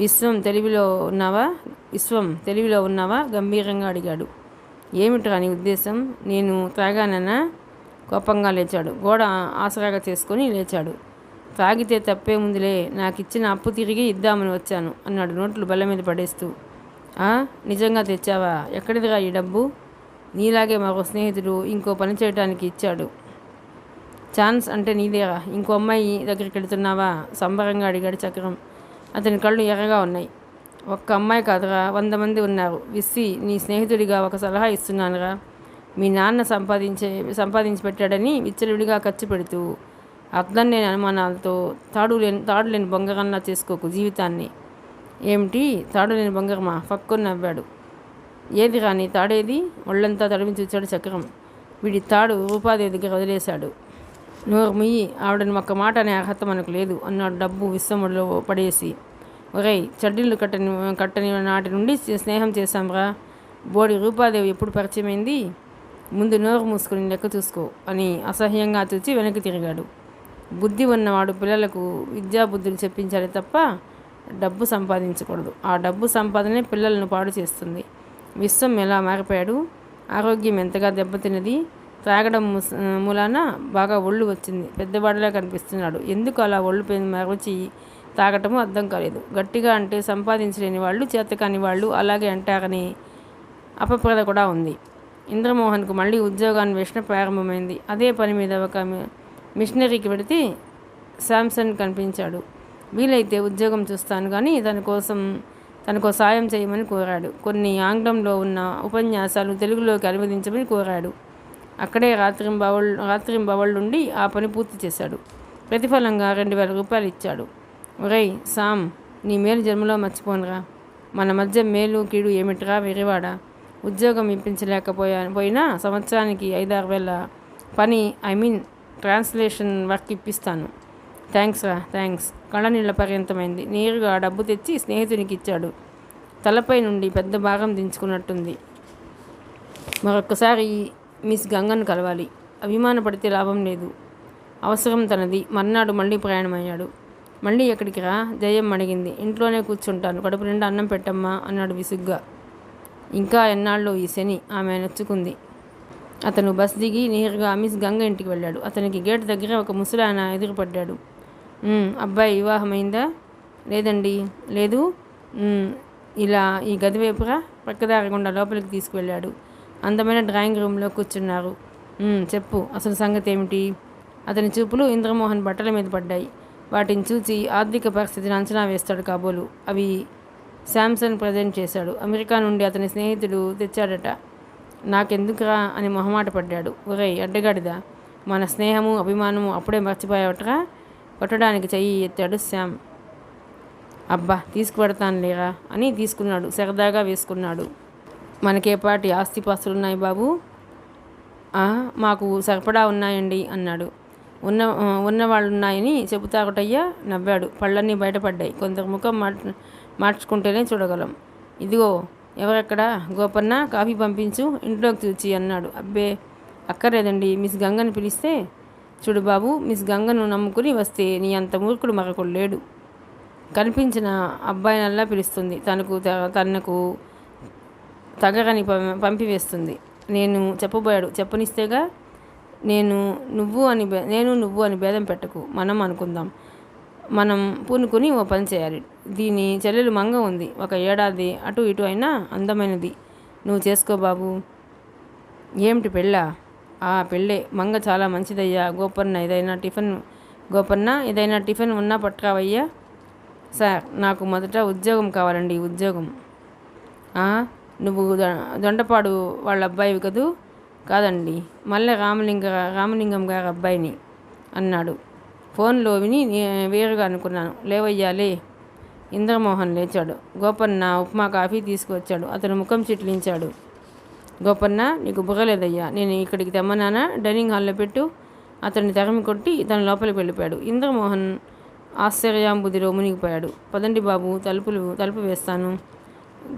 విశ్వం తెలివిలో ఉన్నావా గంభీరంగా అడిగాడు. ఏమిట్రా నీ ఉద్దేశం? నేను త్రాగానన్నా? కోపంగా లేచాడు. గోడ ఆసరాగా చేసుకొని లేచాడు. తాగితే తప్పే ముందులే, నాకిచ్చిన అప్పు తిరిగి ఇద్దామని వచ్చాను అన్నాడు నోట్లు బల్ల మీద పడేస్తూ. "ఆ, నిజంగా తెచ్చావా? ఎక్కడిదిరా ఈ డబ్బు?" "నీలాగే మరో స్నేహితుడు ఇంకో పని చేయటానికి ఇచ్చాడు. ఛాన్స్ అంటే నీదేరా. ఇంకో అమ్మాయి దగ్గరికి వెళుతున్నావా?" సంబరంగా అడిగాడు చక్రం. అతని కళ్ళు ఎర్రగా ఉన్నాయి. "ఒక్క అమ్మాయి కాదురా, 100 మంది ఉన్నారు. విస్సీ, నీ స్నేహితుడిగా ఒక సలహా ఇస్తున్నానురా. మీ నాన్న సంపాదించి పెట్టాడని విచ్చలవిడిగా ఖర్చు పెడుతూ అర్థం లేని అనుమానాలతో తాడు లేని బొంగరంలా చేసుకోకు జీవితాన్ని." "ఏమిటి తాడు లేని బొంగరమా?" ఫక్కుని నవ్వాడు. "ఏది రాని తాడేది?" ఒళ్ళంతా తడిమి చూచాడు చక్రం. వీడి తాడు రూపాదేవి దగ్గర వదిలేశాడు. "నోరు ముయ్యి, ఆవిడని ఒక్క మాట అనే అర్హత మనకు లేదు" అన్నాడు డబ్బు విస్సముడిలో పడేసి. "ఒరేయ్, చడ్డీలు కట్టని నాటి నుండి స్నేహం చేశాంరా. బోడి రూపాదేవి ఎప్పుడు పరిచయమైంది? ముందు నోరు మూసుకుని లెక్క చూసుకో" అని అసహ్యంగా చూచి వెనక్కి తిరిగాడు. బుద్ధి ఉన్నవాడు పిల్లలకు విద్యాబుద్ధులు చెప్పించాలి తప్ప డబ్బు సంపాదించకూడదు. ఆ డబ్బు సంపాదనే పిల్లలను పాడు చేస్తుంది. విశ్వం ఎలా మారిపోయాడు? ఆరోగ్యం ఎంతగా దెబ్బతిన్నది? త్రాగడం మూలాన బాగా ఒళ్ళు వచ్చింది. పెద్దవాడిలా కనిపిస్తున్నాడు. ఎందుకు అలా ఒళ్ళు మరచి తాగటమో అర్థం కాలేదు. గట్టిగా అంటే సంపాదించలేని వాళ్ళు, చేతకాని వాళ్ళు అలాగే అంటారని అపప్రద కూడా ఉంది. ఇంద్రమోహన్కు మళ్ళీ ఉద్యోగాన్వేషణ ప్రారంభమైంది. అదే పని మీద ఒక మిషనరీకి వెళితే శాంసన్ కనిపించాడు. వీలైతే ఉద్యోగం చూస్తాను కానీ తనకో సాయం చేయమని కోరాడు. కొన్ని ఆంగ్లంలో ఉన్న ఉపన్యాసాలు తెలుగులోకి అనువదించమని కోరాడు. అక్కడే రాత్రింబవళ్ళుండి ఆ పని పూర్తి చేశాడు. ప్రతిఫలంగా 2000 రూపాయలు ఇచ్చాడు. "ఒరేయ్ సామ్, నీ మేలు జన్మలో మర్చిపోనురా. మన మధ్య మేలు కీడు ఏమిట్రా వెర్రివాడా? ఉద్యోగం ఇప్పించలేకపోయినా సంవత్సరానికి 5-6 వేల పని ట్రాన్స్లేషన్ వర్క్ ఇప్పిస్తాను." "థ్యాంక్స్ రా, థ్యాంక్స్." కళ్ళనీళ్ల పర్యంతమైంది. నేరుగా డబ్బు తెచ్చి స్నేహితునికి ఇచ్చాడు. తలపై నుండి పెద్ద భాగం దించుకున్నట్టుంది. మరొక్కసారి మిస్ గంగను కలవాలి. అభిమానపడితే లాభం లేదు. అవసరం తనది. మర్నాడు మళ్ళీ ప్రయాణమయ్యాడు. "మళ్ళీ ఎక్కడికి రా?" జయం అడిగింది. "ఇంట్లోనే కూర్చుంటాను. కడుపు నిండా అన్నం పెట్టమ్మా" అన్నాడు విసుగ్గా. ఇంకా ఎన్నాళ్ళో ఈ శని, ఆమె నొచ్చుకుంది. అతను బస్ దిగి నేరుగా మిస్ గంగ ఇంటికి వెళ్ళాడు. అతనికి గేట్ దగ్గర ఒక ముసలాయన ఎదురుపడ్డాడు. "అబ్బాయి వివాహమైందా?" "లేదండి." "లేదు?" ఇలా ఈ గది వైపుగా ప్రక్కదారి గుండా లోపలికి తీసుకువెళ్ళాడు. అందమైన డ్రాయింగ్ రూమ్లో కూర్చున్నారు. చెప్పు, అసలు సంగతి ఏమిటి?" అతని చూపులు ఇంద్రమోహన్ బట్టల మీద పడ్డాయి. వాటిని చూచి ఆర్థిక పరిస్థితిని అంచనా వేస్తాడు కాబోలు. అవి శాంసన్ ప్రజెంట్ చేశాడు. అమెరికా నుండి అతని స్నేహితుడు తెచ్చాడట. "నాకెందుకురా" అని మొహమాట పడ్డాడు. "ఒరేయ్ అడ్డగాడిదా, మన స్నేహము అభిమానము అప్పుడే మర్చిపోయావట్రా?" కొట్టడానికి చెయ్యి ఎత్తాడు శ్యామ్. "అబ్బా, తీసుకుపెడతానులేరా" అని తీసుకున్నాడు. సరదాగా వేసుకున్నాడు. "మనకేపాటి ఆస్తిపాస్తులున్నాయి బాబు?" "మాకు సరిపడా ఉన్నాయండి" అన్నాడు. ఉన్నవాళ్ళున్నాయని చెబుతాకటయ్యా" నవ్వాడు. పళ్ళన్నీ బయటపడ్డాయి. కొందరు ముఖం మార్చుకుంటేనే చూడగలం. "ఇదిగో, ఎవరెక్కడా? గోపన్న, కాఫీ పంపించు, ఇంట్లోకి చూచి" అన్నాడు. "అబ్బే, అక్కర్లేదండి. మిస్ గంగని పిలిస్తే." "చూడు బాబు, మిస్ గంగను నమ్ముకుని వస్తే నీ అంత మూర్ఖుడు మరొకడు లేడు. కనిపించిన అబ్బాయినల్లా పిలుస్తుంది. తనకు తగరని పంపివేస్తుంది." "నేను చెప్పబోయాడు చెప్పనిస్తేగా." నేను నువ్వు అని భేదం పెట్టకు. మనం అనుకుందాం. మనం పూనుకుని ఓ పని చేయాలి. దీని చెల్లెలు మంగ ఉంది. 1 ఏడాది అటు ఇటు అయినా అందమైనది. నువ్వు చేసుకో బాబు." "ఏమిటి పెళ్ళా?" పెళ్ళే. మంగ చాలా మంచిదయ్యా. గోపన్న ఏదైనా టిఫిన్ ఉన్నా పట్టురావయ్యా." "సార్, నాకు మొదట ఉద్యోగం కావాలండి." "ఉద్యోగం? నువ్వు దొండపాడు వాళ్ళ అబ్బాయివి కదూ?" "కాదండి, మల్లె రామలింగం గారి అబ్బాయిని" అన్నాడు. "ఫోన్లో విని వేరుగా అనుకున్నాను. లేవయ్యా లే." ఇంద్రమోహన్ లేచాడు. గోపన్న ఉప్మా కాఫీ తీసుకువచ్చాడు. అతను ముఖం చిట్లించాడు. "గోపన్న, నీకు బుర్రలేదయ్యా. నేను ఇక్కడికి తెమ్మన్నానా? డైనింగ్ హాల్లో పెట్టు." అతన్ని తరిమి కొట్టి తన లోపలికి వెళ్ళిపోయాడు. ఇంద్రమోహన్ ఆశ్చర్యాంబుదిలో మునిగిపోయాడు. "పదండి బాబు, తలుపు వేస్తాను."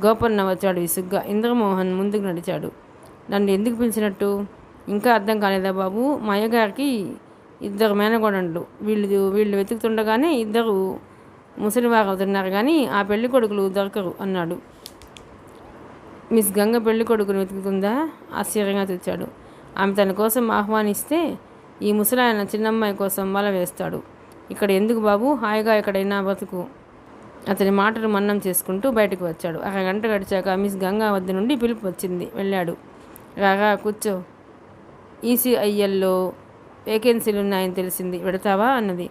గోపన్న వచ్చాడు విసుగ్గా. ఇంద్రమోహన్ ముందుకు నడిచాడు. "నన్ను ఎందుకు పిలిచినట్టు? ఇంకా అర్థం కాలేదా బాబు? మా అయ్యగారికి 2 మేనగోడళ్ళు. వీళ్ళు వెతుకుతుండగానే 2 ముసలివారు అవుతున్నారు కానీ ఆ పెళ్లి కొడుకులు దొరకరు" అన్నాడు. "మిస్ గంగ పెళ్లి కొడుకుని వెతుకుతుందా?" ఆశ్చర్యంగా చూచాడు. "ఆమె తన కోసం ఆహ్వానిస్తే ఈ ముసలాయన చిన్నమ్మాయి కోసం వల వేస్తాడు. ఇక్కడ ఎందుకు బాబు? హాయిగా ఎక్కడైనా బతుకు." అతని మాటలు మన్నం చేసుకుంటూ బయటకు వచ్చాడు. అరగంట గడిచాక మిస్ గంగా వద్ద నుండి పిలుపు వచ్చింది. వెళ్ళాడు. రాగా కూర్చో, ఈసీఐఎల్లో వేకెన్సీలు ఉన్నాయని తెలిసింది, పెడతావా అన్నది.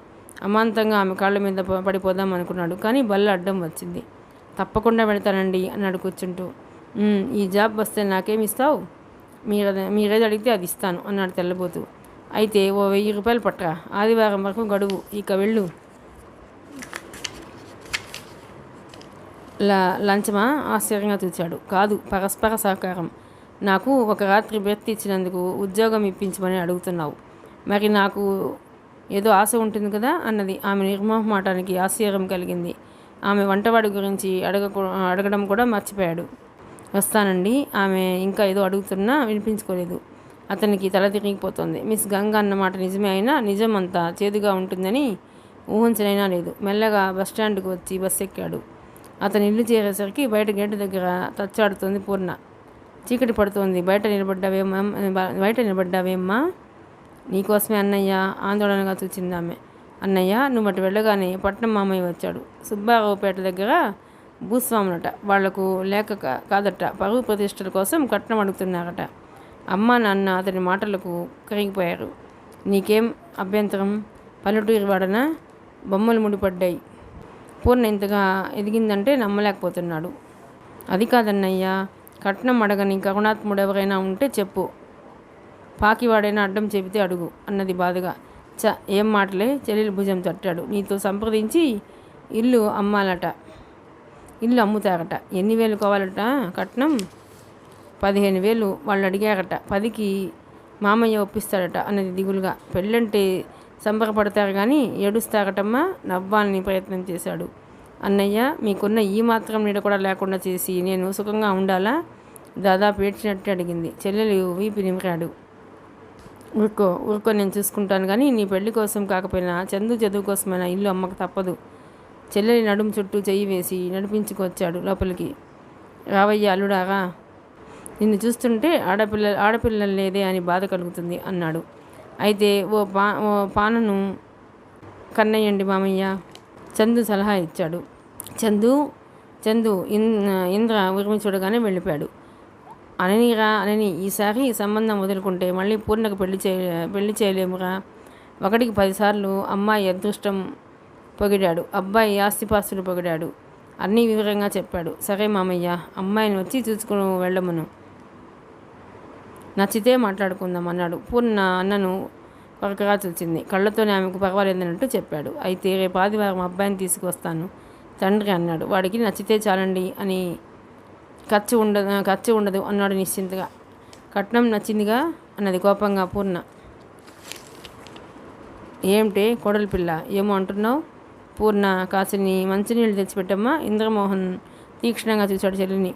అమాంతంగా ఆమె కాళ్ళ మీద పడిపోదాం అనుకున్నాడు, కానీ బల్ల అడ్డం వచ్చింది. తప్పకుండా పెడతానండి అన్నాడు కూర్చుంటూ. ఈ జాబ్ వస్తే నాకేమి ఇస్తావు? మీరేది అడిగితే అది ఇస్తాను అన్నాడు తెల్లబోతూ. అయితే ఓ 1000 రూపాయలు పట్టరా, ఆదివారం వరకు గడువు, ఇక వెళ్ళు. లంచమా? ఆశ్చర్యంగా చూచాడు. కాదు, పరస్పర సహకారం. నాకు ఒక రాత్రి బెర్త్ ఇచ్చినందుకు ఉద్యోగం ఇప్పించమని అడుగుతున్నావు. మరి నాకు ఏదో ఆశ ఉంటుంది కదా అన్నది. ఆమె నిర్మోహమాటానికి ఆశ్చర్యం కలిగింది. ఆమె వంటవాడి గురించి అడగడం కూడా మర్చిపోయాడు. వస్తానండి. ఆమె ఇంకా ఏదో అడుగుతున్నా వినిపించుకోలేదు. అతనికి తల తిరిగిపోతుంది. మిస్ గంగా అన్నమాట నిజమే అయినా నిజం అంతా చేదుగా ఉంటుందని ఊహించనైనా లేదు. మెల్లగా బస్టాండ్కు వచ్చి బస్సు ఎక్కాడు. అతని ఇల్లు చేరేసరికి బయట గేటు దగ్గర తచ్చాడుతోంది పూర్ణ. చీకటి పడుతోంది. బయట నిలబడ్డావేమ్మా? నీకోసమే అన్నయ్య, ఆందోళనగా చూచింది ఆమె. అన్నయ్య, నువ్వు అటు వెళ్ళగానే పట్నం మామయ్య వచ్చాడు. సుబ్బారావుపేట దగ్గర భూస్వాములట. వాళ్లకు లేక కాదట, పరువు ప్రతిష్టల కోసం కట్నం అడుగుతున్నారట. అమ్మ నాన్న అతని మాటలకు కరిగిపోయారు. నీకేం అభ్యంతరం? పల్లెటూరి వాడన బొమ్మలు ముడిపడ్డాయి. పూర్ణ ఇంతగా ఎదిగిందంటే నమ్మలేకపోతున్నాడు. అది కాదన్నయ్యా, కట్నం అడగని కరుణాత్ముడు ఎవరైనా ఉంటే చెప్పు, పాకివాడైనా అడ్డం చెబితే అడుగు అన్నది బాధగా. ఏం మాటలే? చెల్లెలు భుజం తట్టాడు. నీతో సంప్రదించి ఇల్లు అమ్మాలట, ఇల్లు అమ్ముతారట. ఎన్ని వేలు కావాలట కట్నం? 15,000 వాళ్ళు అడిగారట. 10కి మామయ్య ఒప్పిస్తాడట అన్నది దిగులుగా. పెళ్ళంటే సంబరపడతారు కానీ ఏడుస్తారటమ్మా. నవ్వాలని ప్రయత్నం చేశాడు. అన్నయ్య, మీకున్న ఈ మాత్రం నీడ కూడా లేకుండా చేసి నేను సుఖంగా ఉండాలా? దాదాపు ఏడ్చినట్టే అడిగింది. చెల్లెలు వీపి నిమిరాడు. ఊరుకో నేను చూసుకుంటాను, కానీ నీ పెళ్లి కోసం కాకపోయినా చందు చదువు కోసమైనా ఇల్లు అమ్మకు తప్పదు. చెల్లెలి నడుము చుట్టూ చెయ్యి వేసి నడిపించుకొచ్చాడు లోపలికి. రావయ్య అల్లుడారా, నిన్ను చూస్తుంటే ఆడపిల్లలు లేదే అని బాధ కలుగుతుంది అన్నాడు. అయితే ఓ పానను కన్నయ్యండి మామయ్య, చందు సలహా ఇచ్చాడు. చందు ఇంద్ర ఉరిమి చూడగానే వెళ్ళిపోయాడు. అనని ఈసారి సంబంధం వదులుకుంటే మళ్ళీ పూర్ణకు పెళ్లి చేయలేమురా. 1కి 10 సార్లు అమ్మాయి అదృష్టం పొగిడాడు, అబ్బాయి ఆస్తిపాస్తులు పొగిడాడు. అన్నీ వివరంగా చెప్పాడు. సరే మామయ్య, అమ్మాయిని వచ్చి చూసుకుని వెళ్ళమను, నచ్చితే మాట్లాడుకుందాం అన్నాడు. పూర్ణ అన్నను కొరకగా చూచింది. కళ్ళతోనే ఆమెకు పర్వాలేదన్నట్టు చెప్పాడు. అయితే రేపు ఆదివారం అబ్బాయిని తీసుకువస్తాను తండ్రి అన్నాడు. వాడికి నచ్చితే చాలండి అని ఖర్చు ఉండదు అన్నాడు నిశ్చింతగా. కట్నం నచ్చిందిగా అన్నది కోపంగా పూర్ణ. ఏమిటే కోడలి పిల్ల, ఏమో అంటున్నావు? పూర్ణ, కాసిని మంచినీళ్ళు తెచ్చిపెట్టమ్మా. ఇంద్రమోహన్ తీక్షణంగా చూశాడు చెల్లిని.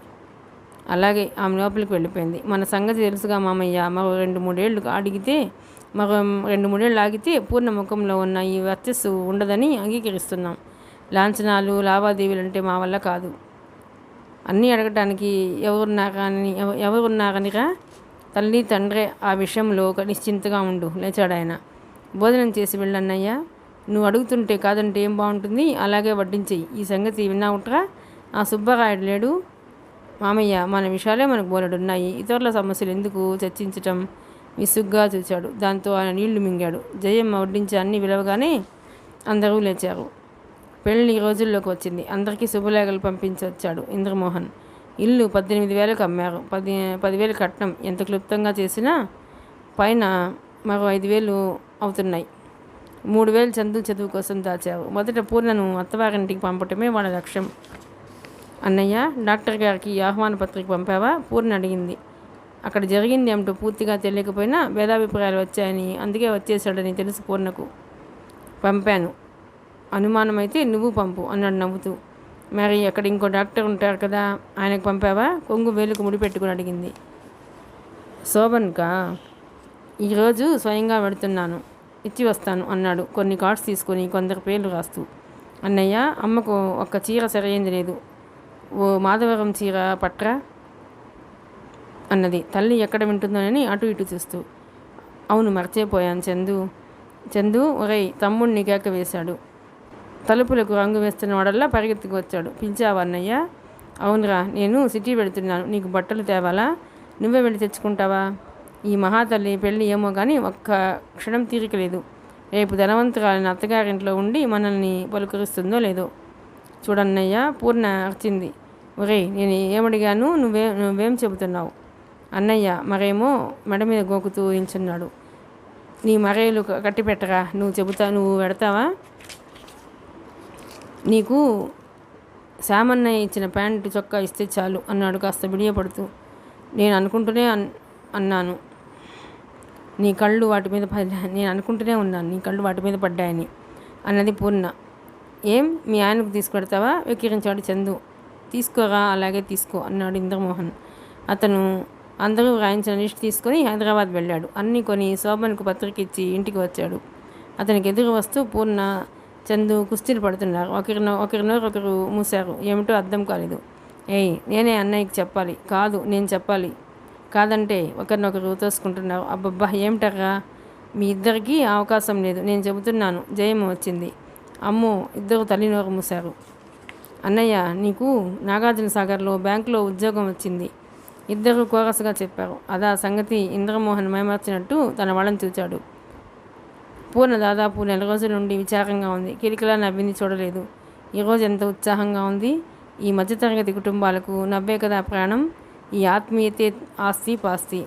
అలాగే. ఆమె లోపలికి వెళ్ళిపోయింది. మన సంగతి తెలుసుగా మామయ్య, మరో 2-3 ఏళ్ళు ఆగితే పూర్ణ ముఖంలో ఉన్న ఈ వర్చస్సు ఉండదని అంగీకరిస్తున్నాం. లాంఛనాలు లావాదేవీలంటే మా వల్ల కాదు. అన్నీ అడగటానికి ఎవరున్నారనిరా? తల్లి తండ్రే. ఆ విషయంలో నిశ్చింతగా ఉండు. లేచాడాయన. భోజనం చేసి వెళ్ళన్నయ్యా. నువ్వు అడుగుతుంటే కాదంటే ఏం బాగుంటుంది? అలాగే వడ్డించేయి. ఈ సంగతి విన్నావుట్రా? ఆ సుబ్బరాయుడు లేడు మామయ్య, మన విషయాలే మనకు బోలెడున్నాయి, ఇతరుల సమస్యలు ఎందుకు చర్చించటం? విసుగ్గా చూశాడు. దాంతో ఆయన నీళ్లు మింగాడు. జయమ్మ వడ్డించి అన్నీ విలవగానే అందరూ లేచారు. పెళ్ళి రోజుల్లోకి వచ్చింది. అందరికీ శుభలేఖలు పంపించి వచ్చాడు ఇంద్రమోహన్. ఇల్లు 18,000కు అమ్మారు. 10,000 కట్నం. ఎంత క్లుప్తంగా చేసినా పైన మరో 5,000 అవుతున్నాయి. 3,000 చందు చదువు కోసం దాచారు. మొదట పూర్ణను అత్తవారింటికి పంపటమే వాళ్ళ లక్ష్యం. అన్నయ్య, డాక్టర్ గారికి ఆహ్వాన పత్రిక పంపావా? పూర్ణ అడిగింది. అక్కడ జరిగింది ఏమిటో పూర్తిగా తెలియకపోయినా భేదాభిప్రాయాలు వచ్చాయని, అందుకే వచ్చేసాడని తెలుసు పూర్ణకు. పంపాను. అనుమానమైతే నువ్వు పంపు అన్నాడు నవ్వుతూ. మరి అక్కడ ఇంకో డాక్టర్ ఉంటారు కదా, ఆయనకు పంపావా? కొంగు వేలుకు ముడిపెట్టుకుని అడిగింది. శోభన్కా? ఈరోజు స్వయంగా వెడుతున్నాను, ఇచ్చి వస్తాను అన్నాడు కొన్ని కార్డ్స్ తీసుకొని కొందరు పేర్లు రాస్తూ. అన్నయ్య, అమ్మకు ఒక్క చీర సరైంది లేదు, ఓ మాధవరం చీర పట్రా అన్నది. తల్లి ఎక్కడ వింటుందోనని అటు ఇటు చూస్తూ. అవును, మర్చిపోయాను చందు. ఒరేయ్, తమ్ముడిని కేక వేశాడు. తలుపులకు రంగు వేస్తున్న వాడల్లా పరిగెత్తుకు వచ్చాడు. పిలిచావా అన్నయ్య? అవునరా, నేను సిటీ వెళుతున్నాను, నీకు బట్టలు తేవాలా? నువ్వే వెళ్ళి తెచ్చుకుంటావా? ఈ మహాతల్లి పెళ్ళి ఏమో కానీ ఒక్క క్షణం తీరికలేదు. రేపు ధనవంతురాలిని అత్తగారింట్లో ఉండి మనల్ని పలుకరిస్తుందో లేదో. చూడన్నయ్య, పూర్ణ అర్చింది. ఒరేయ్, నేను ఏమడిగాను, నువ్వేం చెబుతున్నావు? అన్నయ్య మరేమో మెడ మీద గోకుతూ ఇంచున్నాడు. నీ మరేలు కట్టిపెట్టరా, నువ్వు పెడతావా? నీకు శామన్నయ్య ఇచ్చిన ప్యాంటు చొక్కా ఇస్తే చాలు అన్నాడు కాస్త బిడియపడుతూ. నేను అనుకుంటూనే అన్నాను నీ కళ్ళు వాటి మీద నేను అనుకుంటూనే ఉన్నాను నీ కళ్ళు వాటి మీద పడ్డాయని అన్నది పూర్ణ. ఏం మీ ఆయనకు తీసుకెడతావా? వెక్కిరించాడు చందు. తీసుకోరా, అలాగే తీసుకో అన్నాడు ఇంద్రమోహన్. అతను అందరూ రాయించిన లిస్ట్ తీసుకొని హైదరాబాద్ వెళ్ళాడు. అన్నీ కొని శోభన్కు పత్రిక ఇచ్చి ఇంటికి వచ్చాడు. అతనికి ఎదురు వస్తూ పూర్ణ, చందు కుస్తీలు పడుతున్నారు. ఒకరినోరు ఒకరు మూశారు. ఏమిటో అర్థం కాలేదు. ఏయ్, నేనే అన్నయ్యకి చెప్పాలి. కాదు, నేను చెప్పాలి. కాదంటే ఒకరినొకరు తోసుకుంటున్నారు. అబ్బబ్బా, ఏమిటర్రా, మీ ఇద్దరికీ అవకాశం లేదు. నేను చెబుతున్నాను. జయం వచ్చింది. అమ్మో, ఇద్దరు తల్లినోరు మూశారు. అన్నయ్య, నీకు నాగార్జున సాగర్లో బ్యాంకులో ఉద్యోగం వచ్చింది. ఇద్దరు కోరసుగా చెప్పారు. అదా సంగతి? ఇంద్రమోహన్ మైమర్చినట్టు తన వాళ్ళని చూచాడు. పూర్ణ దాదాపు 4 రోజుల నుండి విచారంగా ఉంది. కిరికిలా నవ్వింది చూడలేదు. ఈరోజు ఎంత ఉత్సాహంగా ఉంది. ఈ మధ్యతరగతి కుటుంబాలకు నవ్వే కదా ప్రాణం. ఈ ఆత్మీయతే ఆస్తి పాస్తి.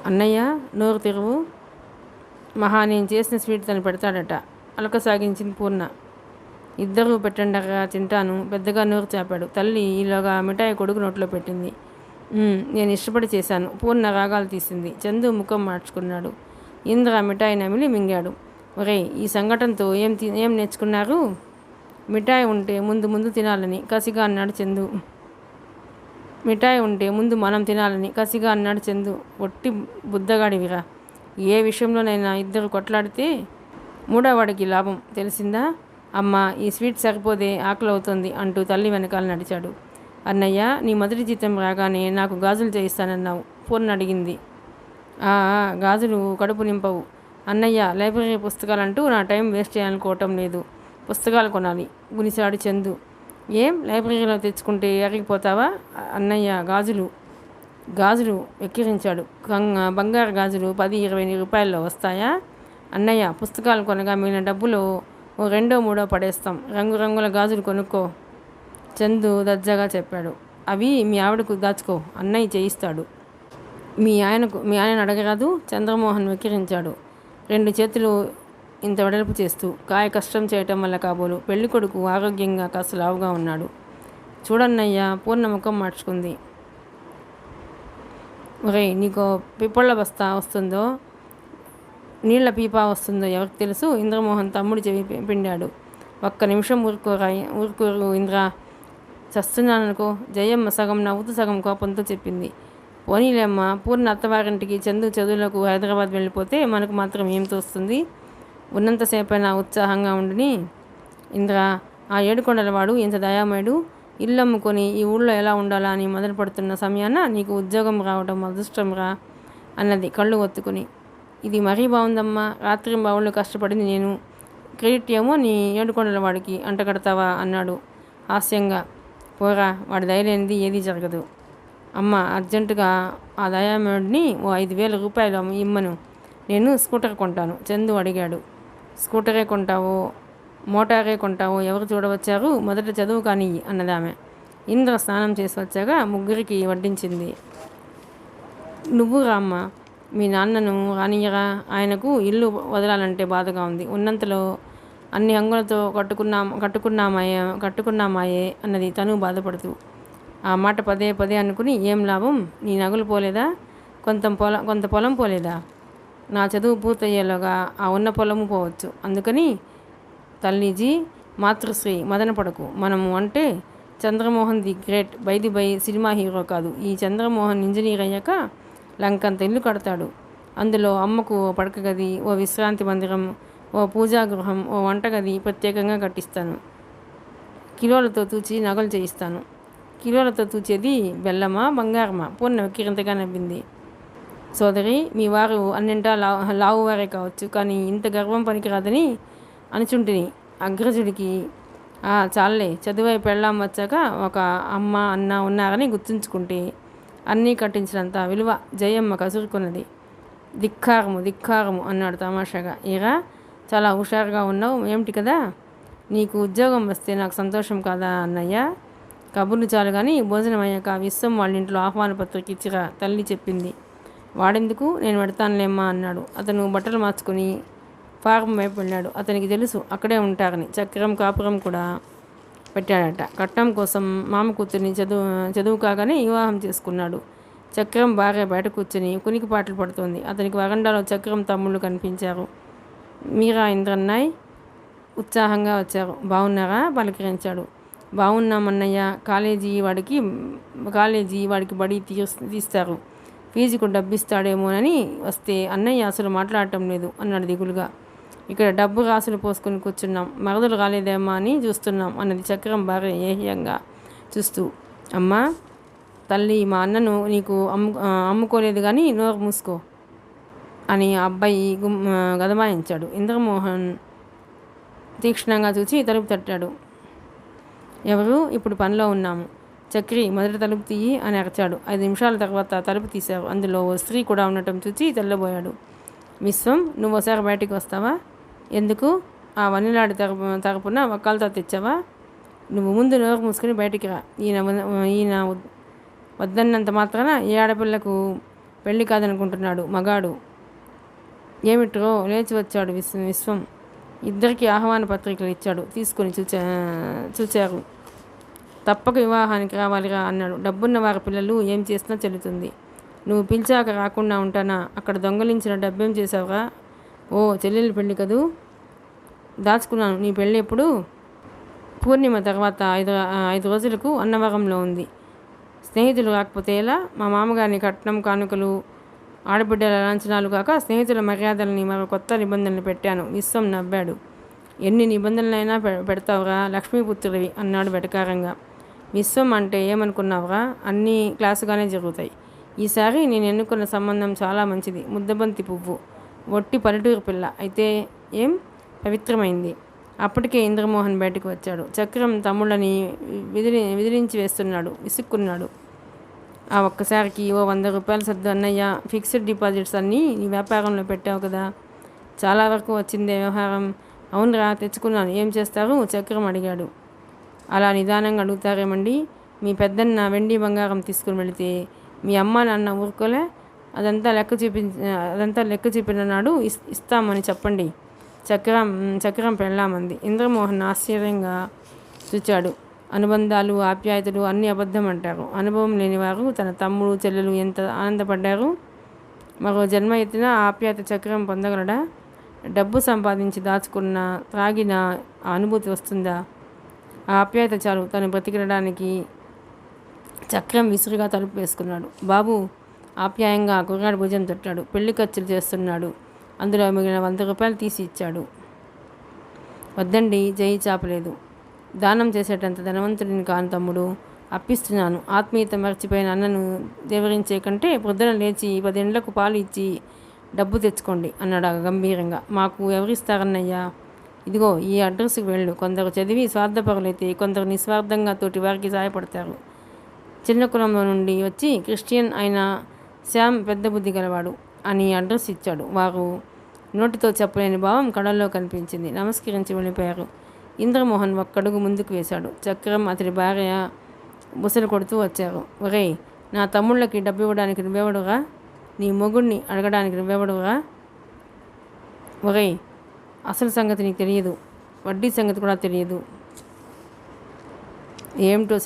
అన్నయ్య, నోరు తెరువు. మహా నేను చేసిన స్వీట్ తను పెడతాడట అలక సాగించింది పూర్ణ. ఇద్దరూ పెట్టండగా, తింటాను. పెద్దగా నోరు చాపాడు. తల్లి ఈలోగా మిఠాయి కొడుకు నోట్లో పెట్టింది. నేను ఇష్టపడి చేశాను. పూర్ణ రాగాలు తీసింది. చందు ముఖం మార్చుకున్నాడు. ఇంద్ర మిఠాయి నమిలి మింగాడు. ఒరే, ఈ సంఘటనతో ఏం నేర్చుకున్నారు? మిఠాయి ఉంటే ముందు తినాలని కసిగా అన్నాడు చందు. మిఠాయి ఉంటే ముందు మనం తినాలని కసిగా అన్నాడు చందు. ఒట్టి బుద్ధగాడివిరా. ఏ విషయంలోనైనా ఇద్దరు కొట్లాడితే మూడోవాడికి లాభం, తెలిసిందా? అమ్మ, ఈ స్వీట్ సరిపోదే, ఆకలి అవుతుంది అంటూ తల్లి వెనకాల నడిచాడు. అన్నయ్య, నీ మొదటి జీతం రాగానే నాకు గాజులు చేయిస్తానన్నావు, పూర్ణ అడిగింది. గాజులు కడుపు నింపవు అన్నయ్య. లైబ్రరీ పుస్తకాలంటూ నా టైం వేస్ట్ చేయాలనుకోవటం లేదు. పుస్తకాలు కొనాలి గునిసాడు చందు. ఏం లైబ్రరీలో తెచ్చుకుంటే అరిగిపోతావా? అన్నయ్య, గాజులు వెక్కిరించాడు. బంగారు గాజులు 10-20 రూపాయల్లో వస్తాయా? అన్నయ్య, పుస్తకాలు కొనగా మిగిలిన డబ్బులో ఓ 2-3 పడేస్తాం. రంగురంగుల గాజులు కొనుక్కో, చందు దర్జాగా చెప్పాడు. అవి మీ ఆవిడకు దాచుకో, అన్నయ్య చేయిస్తాడు. మీ ఆయన అడగరాదు? చంద్రమోహన్ వెక్కిరించాడు, 2 చేతులు ఇంత వెడల్పు చేస్తూ. కాయ కష్టం చేయటం వల్ల కాబోలు పెళ్లి కొడుకు ఆరోగ్యంగా కాస్త లావుగా ఉన్నాడు. చూడన్నయ్య, పూర్ణ ముఖం మార్చుకుంది. ఒరేయ్, నీకో పిప్పళ్ళ బస్తా వస్తుందో నీళ్ల పీపా వస్తుందో ఎవరికి తెలుసు? ఇంద్రమోహన్ తమ్ముడు చెవి పిండాడు. ఒక్క నిమిషం ఊరుకోరు ఇంద్ర, చస్తున్నాననుకో. జయమ్మ సగం నవ్వుతూ సగం కోపంతో చెప్పింది. పోనీలేమ్మ, పూర్ణ అత్తవారింటికి, చందు చదువులకు హైదరాబాద్ వెళ్ళిపోతే మనకు మాత్రం ఏం తోస్తుంది? ఉన్నంతసేపైనా ఉత్సాహంగా ఉండుని. ఇంద్ర, ఆ ఏడుకొండలవాడు ఎంత దయామయుడు. ఇల్లు అమ్ముకొని ఈ ఊళ్ళో ఎలా ఉండాలా అని మొదలు పడుతున్న సమయాన నీకు ఉద్యోగం రావడం అదృష్టంరా అన్నది కళ్ళు ఒత్తుకుని. ఇది మరీ బాగుందమ్మా. రాత్రి బావుళ్ళు కష్టపడింది నేను. క్రెడిట్ ఏమో నీ ఏడుకొండలవాడికి అంటగడతావా అన్నాడు హాస్యంగా. పోరా, వాడి దయలేనిది ఏదీ జరగదు. అమ్మ, అర్జెంటుగా ఆ దయామయుడిని ఓ 5,000 రూపాయలు ఇమ్మను. నేను స్కూటర్ కొంటాను. చందు అడిగాడు. స్కూటరే కొంటావో మోటారే కొంటావో ఎవరు చూడవచ్చారు? మొదట చదువు కానీ అన్నదామె. ఇంద్ర స్నానం చేసి వచ్చాక ముగ్గురికి వడ్డించింది. నువ్వు రామ్మ, మీ నాన్నను రానియరా? ఆయనకు ఇల్లు వదలాలంటే బాధగా ఉంది. ఉన్నంతలో అన్ని హంగులతో కట్టుకున్నామాయే అన్నది తను బాధపడుతూ. ఆ మాట పదే పదే అనుకుని, ఏం లాభం? నీ నగలు పోలేదా? కొంత పొలం పోలేదా? నా చదువు పూర్తయ్యేలోగా ఆ ఉన్న పొలము పోవచ్చు. అందుకని తల్లిజీ, మాతృశ్రీ మదన పడకు. మనము అంటే Chandramohan the great. By cinema hero కాదు. ఈ చంద్రమోహన్ ఇంజనీర్ అయ్యాక లంకంత ఇల్లు కడతాడు. అందులో అమ్మకు ఓ పడక గది, ఓ విశ్రాంతి మందిరం, ఓ పూజాగృహం, ఓ వంటగది ప్రత్యేకంగా కట్టిస్తాను. కిలోలతో తూచి నగలు చేయిస్తాను. కిలోలతో తూచేది బెల్లమా బంగారమా? పూర్ణ వెక్కిరింతగా నవ్వింది. సోదరి, మీ వారు అన్నింటా లావువారే కావచ్చు, కానీ ఇంత గర్వం పనికిరాదని అనుచుంటిని. అగ్రజుడికి చాలే చదువై పెళ్ళాం వచ్చాక ఒక అమ్మ అన్న ఉన్నారని గుర్తుంచుకుంటే అన్నీ కట్టించినంత విలువ జయమ్మ కసురుకున్నది. ధిక్కారము ధిక్కారము అన్నాడు తమాషాగా. ఇరా చాలా హుషారుగా ఉన్నావు ఏమిటి కదా, నీకు ఉద్యోగం వస్తే నాకు సంతోషం కాదా అన్నయ్య. కబుర్లు చాలు కానీ భోజనం అయ్యాక విశ్వం వాళ్ళ ఇంట్లో ఆహ్వాన పత్రిక ఇచ్చిరా తల్లి చెప్పింది. వాడెందుకు, నేను పెడతానులేమ్మా అన్నాడు. అతను బట్టలు మార్చుకొని ఫారం వైపు వెళ్ళాడు. అతనికి తెలుసు అక్కడే ఉంటారని. చక్రం కాపురం కూడా పెట్టాడట. కట్నం కోసం మామ కూతుర్ని చదువు కాగానే వివాహం చేసుకున్నాడు. చక్రం భార్య బయట కూర్చొని కునికి పాటలు పడుతోంది. అతనికి వరండాలో చక్రం తమ్ముళ్ళు కనిపించారు. మీరా ఇంద్రన్నాయ్ ఉత్సాహంగా వచ్చారు. బాగున్నారా పలకరించాడు. బాగున్నామన్నయ్య, కాలేజీ వాడికి బడి తీస్తారు, ఫీజుకు డబ్బిస్తాడేమోనని వస్తే అన్నయ్య అసలు మాట్లాడటం లేదు అన్నాడు దిగులుగా. ఇక్కడ డబ్బు రాసులు పోసుకొని కూర్చున్నాం, మరదలు రాలేదేమా అని చూస్తున్నాం అన్నది చక్రం భార్య ఏహ్యంగా చూస్తూ. అమ్మా తల్లి, మా అన్నను నీకు అమ్ముకోలేదు కానీ నోరు మూసుకో అని అబ్బాయి గదమాయించాడు. ఇంద్రమోహన్ తీక్షణంగా చూసి తలుపు తట్టాడు. ఎవరు, ఇప్పుడు పనిలో ఉన్నాము. చక్రి మొదటి తలుపు తీయి అని అరచాడు. 5 నిమిషాల తర్వాత తలుపు తీశారు. అందులో ఓ స్త్రీ కూడా ఉండటం చూసి తెల్లబోయాడు. విశ్వం, నువ్వు ఒకసారి బయటికి వస్తావా? ఎందుకు? ఆ వనిలాడి తరపున వకాలతో తెచ్చావా? నువ్వు ముందు నోరు మూసుకొని బయటికి రా. ఈయన వద్దన్నంత మాత్రాన ఏ ఆడపిల్లకు పెళ్ళి కాదనుకుంటున్నాడు మగాడు. ఏమిట్రో లేచి వచ్చాడు విశ్వం. ఇద్దరికి ఆహ్వాన పత్రికలు ఇచ్చాడు. తీసుకొని చూచారు. తప్పక వివాహానికి రావాలిరా అన్నాడు. డబ్బున్న వారి పిల్లలు ఏం చేసినా చెల్లుతుంది. నువ్వు పిలిచాక రాకుండా ఉంటానా? అక్కడ దొంగలించిన డబ్బేం చేసావురా? ఓ చెల్లెలు పెళ్ళి కదూ, దాచుకున్నాను. నీ పెళ్ళి ఎప్పుడు? పూర్ణిమ తర్వాత 5 రోజులకు అన్నవరంలో ఉంది. స్నేహితులు రాకపోతే ఎలా? మా మామగారిని కట్నం కానుకలు ఆడబిడ్డల లాంఛనాలు కాక స్నేహితుల మర్యాదలని మరో కొత్త నిబంధనలు పెట్టాను. విశ్వం నవ్వాడు. ఎన్ని నిబంధనలైనా పెడతావురా, లక్ష్మీపుత్రుడివి అన్నాడు వెటకారంగా. విశ్వం అంటే ఏమనుకున్నావురా, అన్నీ క్లాసుగానే జరుగుతాయి. ఈసారి నేను ఎన్నుకున్న సంబంధం చాలా మంచిది. ముద్దబంతి పువ్వు, ఒట్టి పల్లెటూరు పిల్ల అయితే ఏం పవిత్రమైంది. అప్పటికే ఇంద్రమోహన్ బయటకు వచ్చాడు. చక్రం తమ్ముళ్ళని విదిలించి వేస్తున్నాడు. విసుక్కున్నాడు. ఆ ఒక్కసారికి ఓ 100 రూపాయలు సర్దు అన్నయ్య. ఫిక్స్డ్ డిపాజిట్స్ అన్నీ నీ వ్యాపారంలో పెట్టావు కదా, చాలా వరకు వచ్చిందే వ్యవహారం. అవునరా, తెచ్చుకున్నాను. ఏం చేస్తారు? చక్రం అడిగాడు. అలా నిదానంగా అడుగుతారేమండి? మీ పెద్దన్న వెండి బంగారం తీసుకుని వెళితే మీ అమ్మ నాన్న ఊరుకోలే? అదంతా లెక్క చూపిన నాడు ఇస్తామని చెప్పండి. చక్రం పెళ్ళామంది. ఇంద్రమోహన్ ఆశ్చర్యంగా చూచాడు. అనుబంధాలు, ఆప్యాయతలు అన్నీ అబద్ధం అంటారు. అనుభవం లేనివారు తన తమ్ముడు చెల్లెలు ఎంత ఆనందపడ్డారు. మరో జన్మ ఎత్తిన ఆప్యాయత చక్రం పొందగలడా? డబ్బు సంపాదించి దాచుకున్న త్రాగిన ఆ అనుభూతి వస్తుందా? ఆ ఆప్యాయత చాలు తను బ్రతికినడానికి. చక్రం విసురుగా తలుపు వేసుకున్నాడు. బాబు ఆప్యాయంగా కుర్రాడు భుజం తట్టాడు. పెళ్లి ఖర్చులు చేస్తున్నాడు. అందులో మిగిలిన 100 రూపాయలు తీసి ఇచ్చాడు. వద్దండి, చేయి చాపలేదు. దానం చేసేటంత ధనవంతుడిని కాను తమ్ముడు, అప్పిస్తున్నాను. ఆత్మీయత మర్చిపోయిన అన్నను దేవరించే కంటే పొద్దున లేచి 10 ఇండ్లకు పాలు ఇచ్చి డబ్బు తెచ్చుకోండి అన్నాడు గంభీరంగా. మాకు ఎవరిస్తారన్నయ్యా? ఇదిగో ఈ అడ్రస్కి వెళ్ళు. కొందరు చదివి స్వార్థపరులైతే కొందరు నిస్వార్థంగా తోటి వారికి సహాయపడతారు. చిన్న కులంలో నుండి వచ్చి క్రిస్టియన్ అయిన శ్యామ్ పెద్ద బుద్ధి గలవాడు అని అడ్రస్ ఇచ్చాడు. వారు నోటితో చెప్పలేని భావం కళల్లో కనిపించింది. నమస్కరించి వెళ్ళిపోయారు. ఇంద్రమోహన్ ఒక్కడుగు ముందుకు వేశాడు. చక్రం అతడి భార్య బుసలు కొడుతూ వచ్చారు. ఒరేయ్, నా తమ్ముళ్ళకి డబ్బు ఇవ్వడానికి నువ్వెవడుగా? నీ మొగుడిని అడగడానికి నువ్వెవడుగా? ఒరేయ్, అసలు సంగతి నీకు తెలియదు, వడ్డీ సంగతి కూడా తెలియదు. ఏమిటో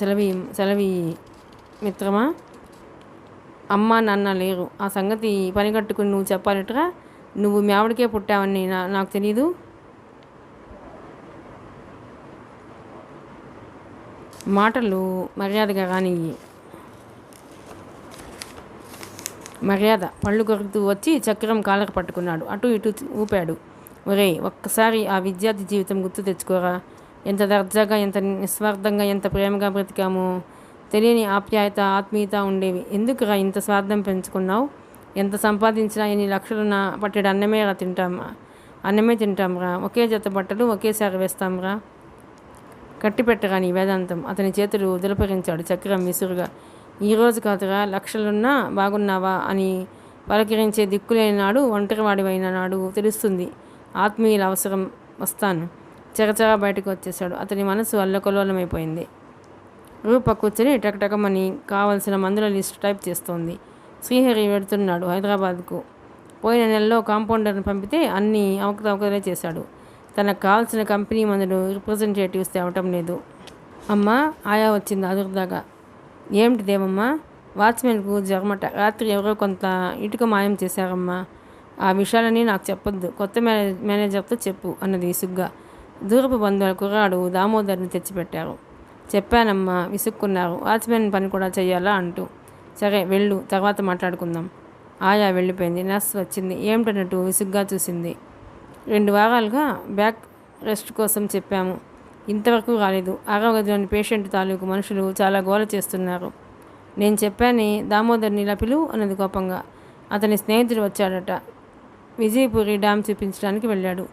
సెలవి మిత్రమా? అమ్మా నాన్న లేరు. ఆ సంగతి పనిగట్టుకుని నువ్వు చెప్పాలటరా? నువ్వు మీ ఆవిడకే పుట్టావని నాకు తెలీదు. మాటలు మర్యాదగా రాని. మర్యాద పళ్ళు కొరుకుతూ వచ్చి చక్రం కాళ్ళకు పట్టుకున్నాడు. అటు ఇటు ఊపాడు. ఒరేయ్, ఒక్కసారి ఆ విద్యార్థి జీవితం గుర్తు తెచ్చుకోరా. ఎంత దర్జాగా, ఎంత నిస్వార్థంగా, ఎంత ప్రేమగా బ్రతికామో. తెలియని ఆప్యాయత, ఆత్మీయత ఉండేవి. ఎందుకురా ఇంత స్వార్థం పెంచుకున్నావు? ఎంత సంపాదించినా, ఎన్ని లక్షలున్నా పట్టెడు అన్నమేరా తింటామా? అన్నమే తింటాంరా, ఒకే జత బట్టలు ఒకేసారి వేస్తాంరా, కట్టి పెట్టరా నీ వేదాంతం. అతని చేతులు దులపరించాడు చక్రం విసురుగా. ఈరోజు కాదురా, లక్షలున్నా బాగున్నావా అని పలకరించే దిక్కులేని నాడు, ఒంటరివాడివైన నాడు తెలుస్తుంది ఆత్మీయుల అవసరం. వస్తాను. చెరచరా బయటకు వచ్చేశాడు. అతని మనసు అల్లకల్లోలమైపోయింది. రూప కూర్చొని టకటకమని కావలసిన మందుల లిస్టు టైప్ చేస్తోంది. శ్రీహరి వెడుతున్నాడు హైదరాబాద్కు. పోయిన నెలలో కాంపౌండర్ని పంపితే అన్నీ అవకతవకలే చేశాడు. తనకు కావాల్సిన కంపెనీ మందులు రిప్రజెంటేటివ్స్ తేవటం లేదు. అమ్మా, ఆయా వచ్చింది ఆదుర్దాగా. ఏమిటి దేవమ్మా? వాచ్మెన్కు జ్వరమట. రాత్రి ఎవరో కొంత ఇటుక మాయం చేశారమ్మా. ఆ విషయాలని నాకు చెప్పొద్దు, కొత్త మేనేజర్తో చెప్పు అన్నది విసుగ్గా. దూరపు బంధువుల కుర్రాడు దామోదర్ని తెచ్చిపెట్టారు. చెప్పానమ్మా, విసుక్కున్నారు. వాచ్మెన్ పని కూడా చెయ్యాలా అంటూ. సరే వెళ్ళు, తర్వాత మాట్లాడుకుందాం. ఆయా వెళ్ళిపోయింది. నర్స్ వచ్చింది. ఏమిటన్నట్టు విసుగ్గా చూసింది. 2 వారాలుగా బ్యాక్ రెస్ట్ కోసం చెప్పాము, ఇంతవరకు రాలేదు. 6వ గదిలోని పేషెంట్ తాలూకు మనుషులు చాలా గోల చేస్తున్నారు. నేను చెప్పాను దామోదర్ని ఇలా పిలువు అన్నది కోపంగా. అతని స్నేహితుడు వచ్చాడట. విజయపురి డ్యామ్ చూపించడానికి వెళ్ళాడు.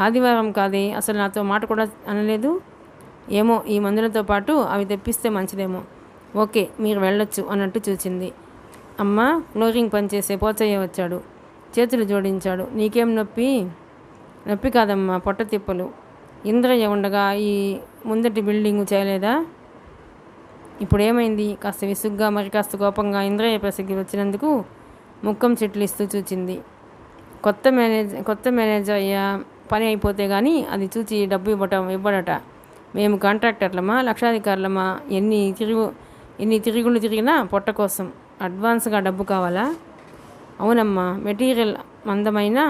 ఆదివారం కాదే, అసలు నాతో మాట కూడా అనలేదు. ఏమో, ఈ మందులతో పాటు అవి తెప్పిస్తే మంచిదేమో. ఓకే, మీరు వెళ్ళొచ్చు అన్నట్టు చూచింది. అమ్మ, ఫ్లోరింగ్ పనిచేసే పోచయ్య వచ్చాడు. చేతులు జోడించాడు. నీకేం నొప్పి? నొప్పి కాదమ్మా, పొట్ట తిప్పలు. ఇంద్రయ్య ఉండగా ఈ ముందటి బిల్డింగు చేయలేదా? ఇప్పుడేమైంది? కాస్త విసుగ్గా మరి కాస్త కోపంగా ఇంద్రయ్య ప్రసక్తి వచ్చినందుకు ముఖం చెట్లిస్తూ చూచింది. కొత్త మేనేజర్ అయ్యా, పని అయిపోతే కానీ అది చూచి డబ్బు ఇవ్వడట. మేము కాంట్రాక్టర్లమా, లక్షాధికారులమా? ఎన్ని తిరుగులు తిరిగినా పొట్ట కోసం. అడ్వాన్స్గా డబ్బు కావాలా? అవునమ్మా, మెటీరియల్ మందమైనా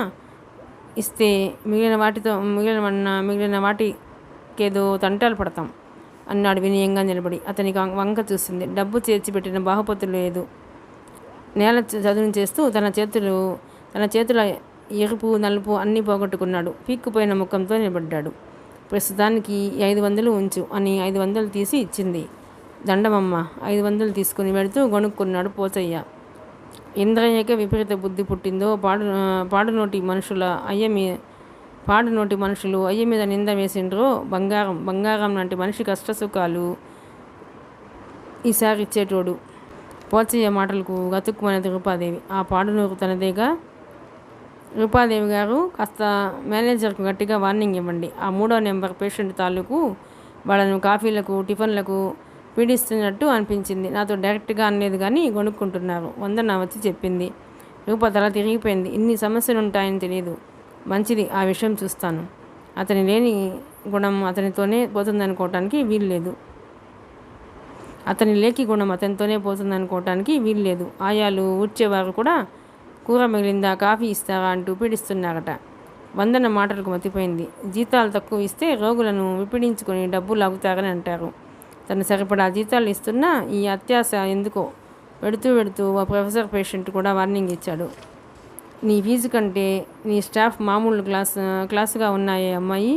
ఇస్తే మిగిలిన వాటికేదో తంటాలు పడతాం అన్నాడు వినయంగా నిలబడి. అతని వంక చూసింది. డబ్బు చేర్చిపెట్టిన బాహుపతులు లేదు. నేల చదును చేస్తూ తన చేతుల ఎరుపు నలుపు అన్నీ పోగొట్టుకున్నాడు. పీక్కుపోయిన ముఖంతో నిలబడ్డాడు. ప్రస్తుతానికి 500 ఉంచు అని 500 తీసి ఇచ్చింది. దండమమ్మ. 500 తీసుకుని వెళుతూ గొనుక్కున్నాడు పోచయ్య. ఇంద్రయ్యకే విపరీత బుద్ధి పుట్టిందో, పాడునోటి మనుషులు అయ్య మీద నింద వేసిండ్రో. బంగారం లాంటి మనిషి కష్టసుఖాలు ఈసారి ఇచ్చేటోడు. పోచయ్య మాటలకు గతుక్కుమనేది రూపాదేవి. ఆ పాడునూరు తనదేగా. రూపాదేవి గారు, కాస్త మేనేజర్కు గట్టిగా వార్నింగ్ ఇవ్వండి. ఆ 3వ నెంబర్ పేషెంట్ తాలూకు వాళ్ళను కాఫీలకు టిఫిన్లకు పీడిస్తున్నట్టు అనిపించింది. నాతో డైరెక్ట్గా అనలేదు కానీ కొనుక్కుంటున్నారు. వందన వచ్చి చెప్పింది. రూప తల తిరిగిపోయింది. ఇన్ని సమస్యలుంటాయని తెలియదు. మంచిది, ఆ విషయం చూస్తాను. అతని లేని గుణం అతనితోనే పోతుందనుకోవటానికి వీల్లేదు. ఆయాలు ఊడ్చేవారు కూడా కూర మిగిలిందా, కాఫీ ఇస్తారా అంటూ పీడిస్తున్నారట. వందన మాటలకు మతిపోయింది. జీతాలు తక్కువ ఇస్తే రోగులను విపిడించుకొని డబ్బు లాగుతారని అంటారు. తను సరిపడా జీతాలు ఇస్తున్నా ఈ అత్యాశ ఎందుకో. వెడుతూ ఓ ప్రొఫెసర్ పేషెంట్ కూడా వార్నింగ్ ఇచ్చాడు. నీ ఫీజు కంటే నీ స్టాఫ్ మామూలు క్లాసుగా ఉన్నాయే అమ్మాయి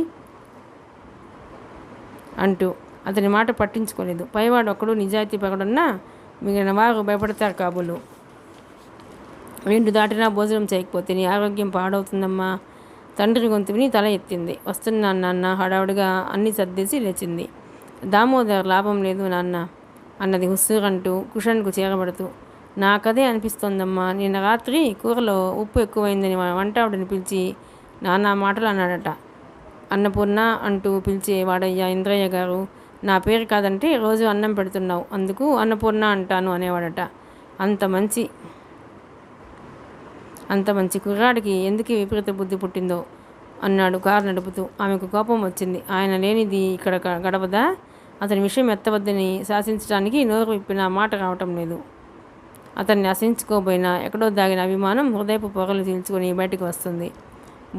అంటూ. అతని మాట పట్టించుకోలేదు. పైవాడు ఒక్కడు నిజాయితీ పగడున్నా మిగిలిన వారు భయపడతారు కాబోలు. 2 దాటినా భోజనం చేయకపోతే నీ ఆరోగ్యం పాడవుతుందమ్మా. తండ్రి గొంతు విని తల ఎత్తింది. వస్తున్నాను నాన్న. హడావుడిగా అన్నీ సర్దేసి లేచింది. దామోదర్ లాభం లేదు నాన్న అన్నది హుస్సురంటూ కుషన్కు చేరబడుతూ. నాకదే అనిపిస్తోందమ్మా. నిన్న రాత్రి కూరలో ఉప్పు ఎక్కువైందని వంటావిడిని పిలిచి నానా మాటలు అన్నాడట. అన్నపూర్ణ అంటూ పిలిచే వాడయ్యా ఇంద్రయ్య గారు. నా పేరు కాదంటే రోజు అన్నం పెడుతున్నావు, అందుకు అన్నపూర్ణ అంటాను అనేవాడట. అంత మంచి కుర్రాడికి ఎందుకు విపరీత బుద్ధి పుట్టిందో అన్నాడు కారు నడుపుతూ. ఆమెకు కోపం వచ్చింది. ఆయన లేనిది ఇక్కడ గడపదా? అతని విషయం ఎత్తవద్దని శాసించడానికి నోరు విప్పిన మాట రావటం లేదు. అతన్ని అసహించుకోబోయినా ఎక్కడో దాగిన అభిమానం హృదయపు పొగలు చీల్చుకొని బయటకు వస్తుంది.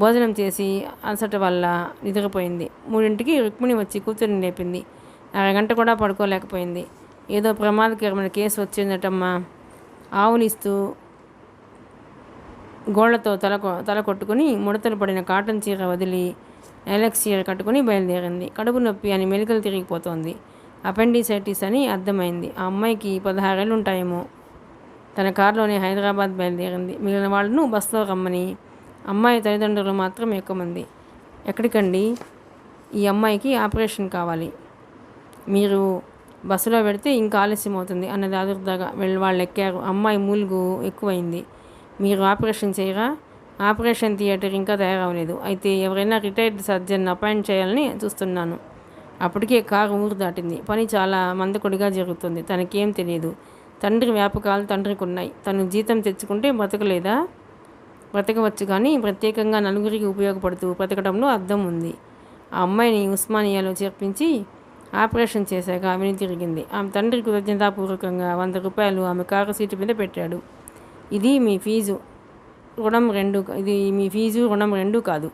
భోజనం చేసి అలసట వల్ల నిద్రపోయింది. 3ంటికి రుక్మిణి వచ్చి కూతురిని లేపింది. అరగంట కూడా పడుకోలేకపోయింది. ఏదో ప్రమాదకరమైన కేసు వచ్చిందటమ్మా. ఆవులిస్తూ గోళ్లతో తల కొట్టుకుని ముడతలు పడిన కాటన్ చీర వదిలి ఎలక్స్ చీర కట్టుకుని బయలుదేరింది. కడుపు నొప్పి అని మెలికలు తిరిగిపోతోంది. అపెండిసైటిస్ అని అర్థమైంది. ఆ అమ్మాయికి 16 ఏళ్ళు ఉంటాయేమో. తన కారులోనే హైదరాబాద్ బయలుదేరింది. మిగిలిన వాళ్ళను బస్సులో రమ్మని అమ్మాయి తల్లిదండ్రులు మాత్రం ఎక్కువ మంది. ఎక్కడికండి? ఈ అమ్మాయికి ఆపరేషన్ కావాలి. మీరు బస్సులో పెడితే ఇంకా ఆలస్యం అవుతుంది అన్నది ఆదుర్దాగా. వాళ్ళు ఎక్కారు. అమ్మాయి మూలుగు ఎక్కువైంది. మీరు ఆపరేషన్ చేయరా? ఆపరేషన్ థియేటర్ ఇంకా తయారవలేదు. అయితే ఎవరైనా రిటైర్డ్ సర్జన్ అపాయింట్ చేయాలని చూస్తున్నాను. అప్పటికే కారు ఊరు దాటింది. పని చాలా మందకొడిగా జరుగుతుంది. తనకేం తెలియదు. తండ్రి వ్యాపకాలు తండ్రికి ఉన్నాయి. తను జీతం తెచ్చుకుంటే బ్రతకలేదా? బ్రతకవచ్చు, కానీ ప్రత్యేకంగా నలుగురికి ఉపయోగపడుతూ బ్రతకడంలో అర్థం ఉంది. ఆ అమ్మాయిని ఉస్మానియాలో చేర్పించి ఆపరేషన్ చేశాక వెనుతిరిగింది. ఆమె తండ్రి కృతజ్ఞతాపూర్వకంగా 100 రూపాయలు ఆమె కారు సీటు మీద పెట్టాడు. ఇది మీ ఫీజు రుణం రెండూ కాదు,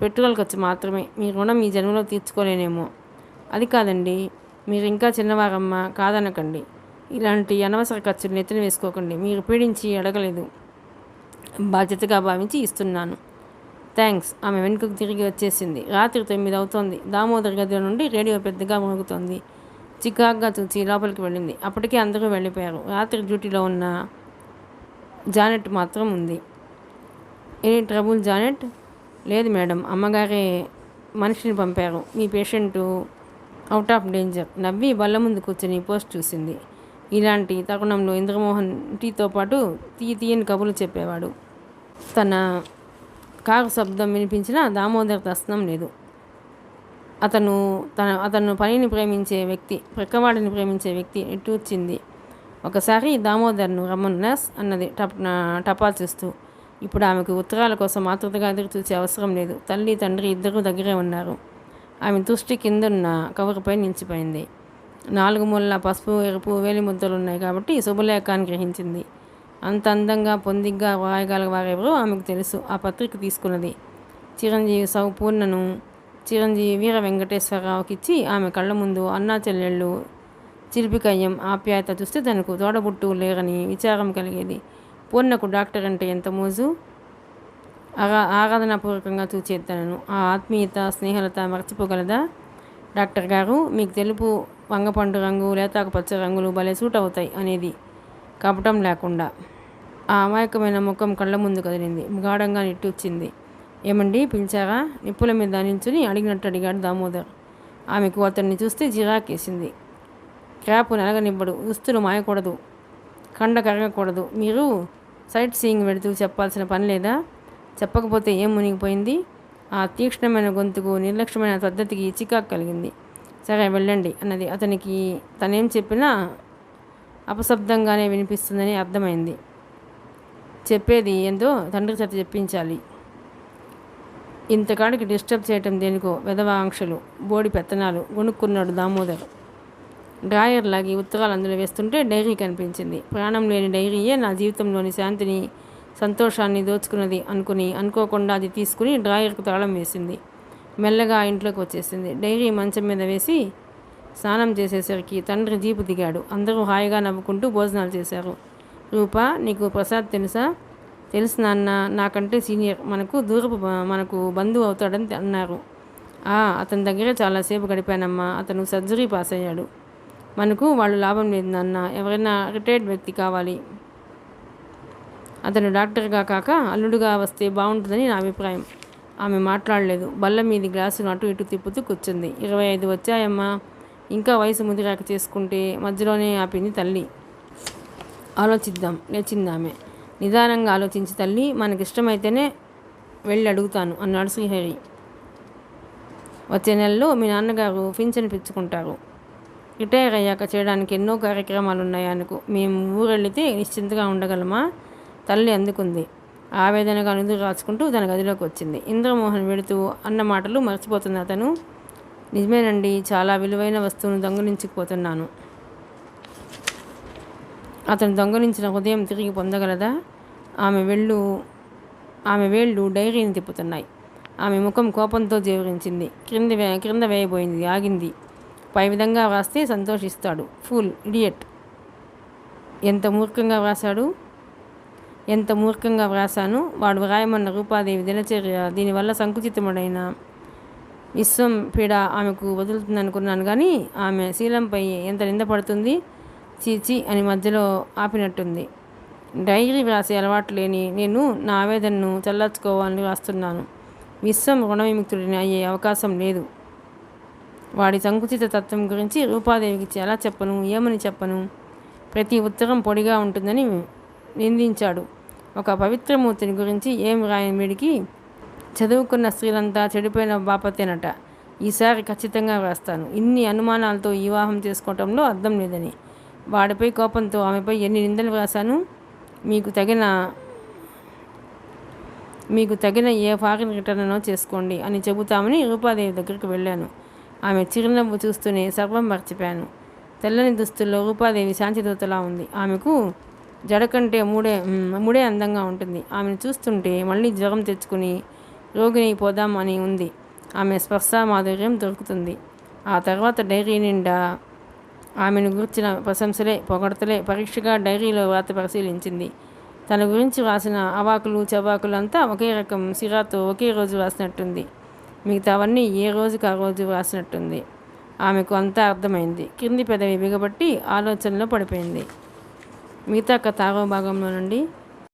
పెట్రోల్ ఖర్చు మాత్రమే. మీ రుణం ఈ జన్మలో తీర్చుకోలేనేమో. అది కాదండి, మీరు ఇంకా చిన్నవారమ్మా, కాదనకండి. ఇలాంటి అనవసర ఖర్చులు నెత్తిన వేసుకోకండి. మీరు పీడించి అడగలేదు, బాధ్యతగా భావించి ఇస్తున్నాను. థ్యాంక్స్. ఆమె వెనుకకు తిరిగి వచ్చేసింది. రాత్రి 9 అవుతోంది. దామోదర్ గదిలో నుండి రేడియో పెద్దగా మోగుతోంది. చికాగ్గా చూచి లోపలికి వెళ్ళింది. అప్పటికే అందరూ వెళ్ళిపోయారు. రాత్రి డ్యూటీలో ఉన్న జానెట్ మాత్రం ఉంది. Any trouble Janet? లేదు మేడం, అమ్మగారే మనిషిని పంపారు. మీ పేషెంటు అవుట్ ఆఫ్ డేంజర్. నవ్వి బల్ల ముందు కూర్చొని పోస్ట్ చూసింది. ఇలాంటి తరుణంలో ఇంద్రమోహన్ టీతో పాటు తీయని కబుర్లు చెప్పేవాడు. తన కారు శబ్దం వినిపించినా దామోదర్ దర్శనం లేదు. అతను పనిని ప్రేమించే వ్యక్తి, ప్రక్కవాడిని ప్రేమించే వ్యక్తి నిట్టూర్చింది. ఒకసారి దామోదర్ను రమ్మను నర్స్ అన్నది టపా చూస్తూ. ఇప్పుడు ఆమెకు ఉత్తరాల కోసం ఆతృతగా ఎదురు చూసే అవసరం లేదు. తల్లి తండ్రి ఇద్దరూ దగ్గరే ఉన్నారు. ఆమె దృష్టి కిందున్న కవరుపై నిలిచిపోయింది. 4 మూలల పసుపు ఎరుపు వేలి ముద్దలు ఉన్నాయి కాబట్టి శుభలేఖ అని గ్రహించింది. అంత అందంగా పొందిగ్గా రాయగల వారెవరో ఆమెకు తెలుసు. ఆ పత్రిక తీసుకున్నది. చిరంజీవి పూర్ణను చిరంజీవి వీర వెంకటేశ్వరరావుకిచ్చి ఆమె కళ్ళ ముందు అన్నా చెల్లెళ్ళు చిలిపికయ్యం ఆప్యాయత చూస్తే తనకు తోడబుట్టు లేరని విచారం కలిగేది. పూర్ణకు డాక్టర్ అంటే ఎంత మోజు. ఆరాధనాపూర్వకంగా చూచేది తనను. ఆ ఆత్మీయత స్నేహలత మర్చిపోగలదా? డాక్టర్ గారు, మీకు తెలుపు వంగపండు రంగు లేతాకు పచ్చ రంగులు భలే సూట్ అవుతాయి అనేది కపటం లేకుండా. ఆ అమాయకమైన ముఖం కళ్ళ ముందు కదిలింది. గాఢంగా నిట్టూర్చింది. ఏమండి పిలిచారా? నిప్పుల మీద నించుని అడిగినట్టు అడిగాడు దామోదర్. ఆమెకు అతన్ని చూస్తే జిరాకేసింది. క్రాపు నలగనివ్వడు, దుస్తులు మాయకూడదు, కండ కరగకూడదు. మీరు సైట్ సీయింగ్ వెళుతూ చెప్పాల్సిన పని లేదా? చెప్పకపోతే ఏం మునిగిపోయింది? ఆ తీక్ష్ణమైన గొంతుకు నిర్లక్ష్యమైన పద్ధతికి చికాకు కలిగింది. సరే వెళ్ళండి అన్నది. అతనికి తనేం చెప్పినా అపశబ్దంగానే వినిపిస్తుందని అర్థమైంది. చెప్పేది ఏందో తండ్రి చేత చెప్పించాలి. ఇంతకాడికి డిస్టర్బ్ చేయటం దేనికో వెధవ ఆంక్షలు, బోడి పెత్తనాలు గొనుక్కున్నాడు దామోదర్. డ్రాయర్ లాగి ఉత్తరాలు అందులో వేస్తుంటే డైరీ కనిపించింది. ప్రాణం లేని డైరీయే నా జీవితంలోని శాంతిని సంతోషాన్ని దోచుకున్నది అనుకోకుండా అది తీసుకుని డ్రాయర్కు తాళం వేసింది. మెల్లగా ఇంట్లోకి వచ్చేసింది. డైరీ మంచం మీద వేసి స్నానం చేసేసరికి తండ్రి జీపు దిగాడు. అందరూ హాయిగా నవ్వుకుంటూ భోజనాలు చేశారు. రూపా, నీకు ప్రసాద్ తెలుసా? తెలుసు నాన్న, నాకంటే సీనియర్, మనకు బంధువు అవుతాడని అన్నారు. అతని దగ్గర చాలాసేపు గడిపానమ్మా. అతను సర్జరీ పాస్ అయ్యాడు. మనకు వాళ్ళు లాభం లేదు నాన్న, ఎవరైనా రిటైర్డ్ వ్యక్తి కావాలి. అతను డాక్టర్గా కాక అల్లుడుగా వస్తే బాగుంటుందని నా అభిప్రాయం. ఆమె మాట్లాడలేదు. బల్ల మీది గ్లాసును అటు ఇటు తిప్పుతూ కూర్చుంది. 25 వచ్చాయమ్మా, ఇంకా వయసు ముదిరాక చేసుకుంటే. మధ్యలోనే ఆపింది తల్లి. ఆలోచిద్దాం లేచిందామె. నిదానంగా ఆలోచించి తల్లి, మనకిష్టమైతేనే వెళ్ళి అడుగుతాను అన్నాడు శ్రీహరి. వచ్చే నెలలో మీ నాన్నగారు పింఛను పిచ్చుకుంటారు. రిటైర్ అయ్యాక చేయడానికి ఎన్నో కార్యక్రమాలు ఉన్నాయి ఆయనకు. మేము ఊరెళ్ళితే నిశ్చింతగా ఉండగలమా? తల్లి అందుకుంది. ఆవేదనగా నుదురు రాచుకుంటూ తన గదిలోకి వచ్చింది. ఇంద్రమోహన్ వెళుతూ అన్న మాటలు మర్చిపోతున్న అతను, నిజమేనండి, చాలా విలువైన వస్తువును దొంగలించుకుపోతున్నాను. అతను దొంగలించిన హృదయం తిరిగి పొందగలదా? ఆమె వేళ్ళు డైరీని తిప్పుతున్నాయి. ఆమె ముఖం కోపంతో జేవరించింది. క్రింద వేయబోయింది, ఆగింది. పై విధంగా వ్రాస్తే సంతోషిస్తాడు. Fool, idiot. ఎంత మూర్ఖంగా వ్రాసాను. వాడు వ్రాయమన్న రూపాదేవి దినచర్య దీనివల్ల సంకుచితముడైన విశ్వం పీడ ఆమెకు వదులుతుందనుకున్నాను. కానీ ఆమె శీలంపై ఎంత నింద పడుతుంది. చీచి అని మధ్యలో ఆపినట్టుంది. డైరీ వ్రాసే అలవాటు లేని నేను నా ఆవేదనను చల్లార్చుకోవాలని రాస్తున్నాను. విశ్వం రుణ విముక్తుడిని అయ్యే అవకాశం లేదు. వాడి సంకుచిత తత్వం గురించి రూపాదేవికి ఎలా చెప్పను, ఏమని చెప్పను? ప్రతి ఉత్తరం పొడిగా ఉంటుందని నిందించాడు. ఒక పవిత్రమూర్తిని గురించి ఏం రాయని వీడికి చదువుకున్న స్త్రీలంతా చెడిపోయిన బాపతేనట. ఈసారి ఖచ్చితంగా వ్రాస్తాను. ఇన్ని అనుమానాలతో ఈ వివాహం చేసుకోవటంలో అర్థం లేదని. వాడిపై కోపంతో ఆమెపై ఎన్ని నిందలు వ్రాశాను. మీకు తగిన ఏ ఫారిన్ రిటర్నో చేసుకోండి అని చెబుతామని రూపాదేవి దగ్గరికి వెళ్ళాను. ఆమె చిరునవ్వు చూస్తూనే సర్వం మర్చిపోయాను. తెల్లని దుస్తుల్లో రూపాదేవి శాంతిదూతలా ఉంది. ఆమెకు జడ కంటే ముడే అందంగా ఉంటుంది. ఆమెను చూస్తుంటే మళ్ళీ జ్వరం తెచ్చుకుని రోగిని పోదాం అని ఉంది. ఆమె స్పర్శ మాధుర్యం దొరుకుతుంది. ఆ తర్వాత డైరీ నిండా ఆమెను గురించిన ప్రశంసలే, పొగడతలే. పరీక్షగా డైరీలో వ్రాత పరిశీలించింది. తన గురించి రాసిన అవాకులు చవాకులు అంతా ఒకే రకం సిరాతో ఒకే రోజు రాసినట్టుంది. మిగతావన్నీ ఏ రోజుకి ఆ రోజు రాసినట్టుంది. ఆమెకు అంతా అర్థమైంది. క్రింది పెదవి బిగబట్టి ఆలోచనలో పడిపోయింది. మిగతా కథ 6వ భాగంలో నుండి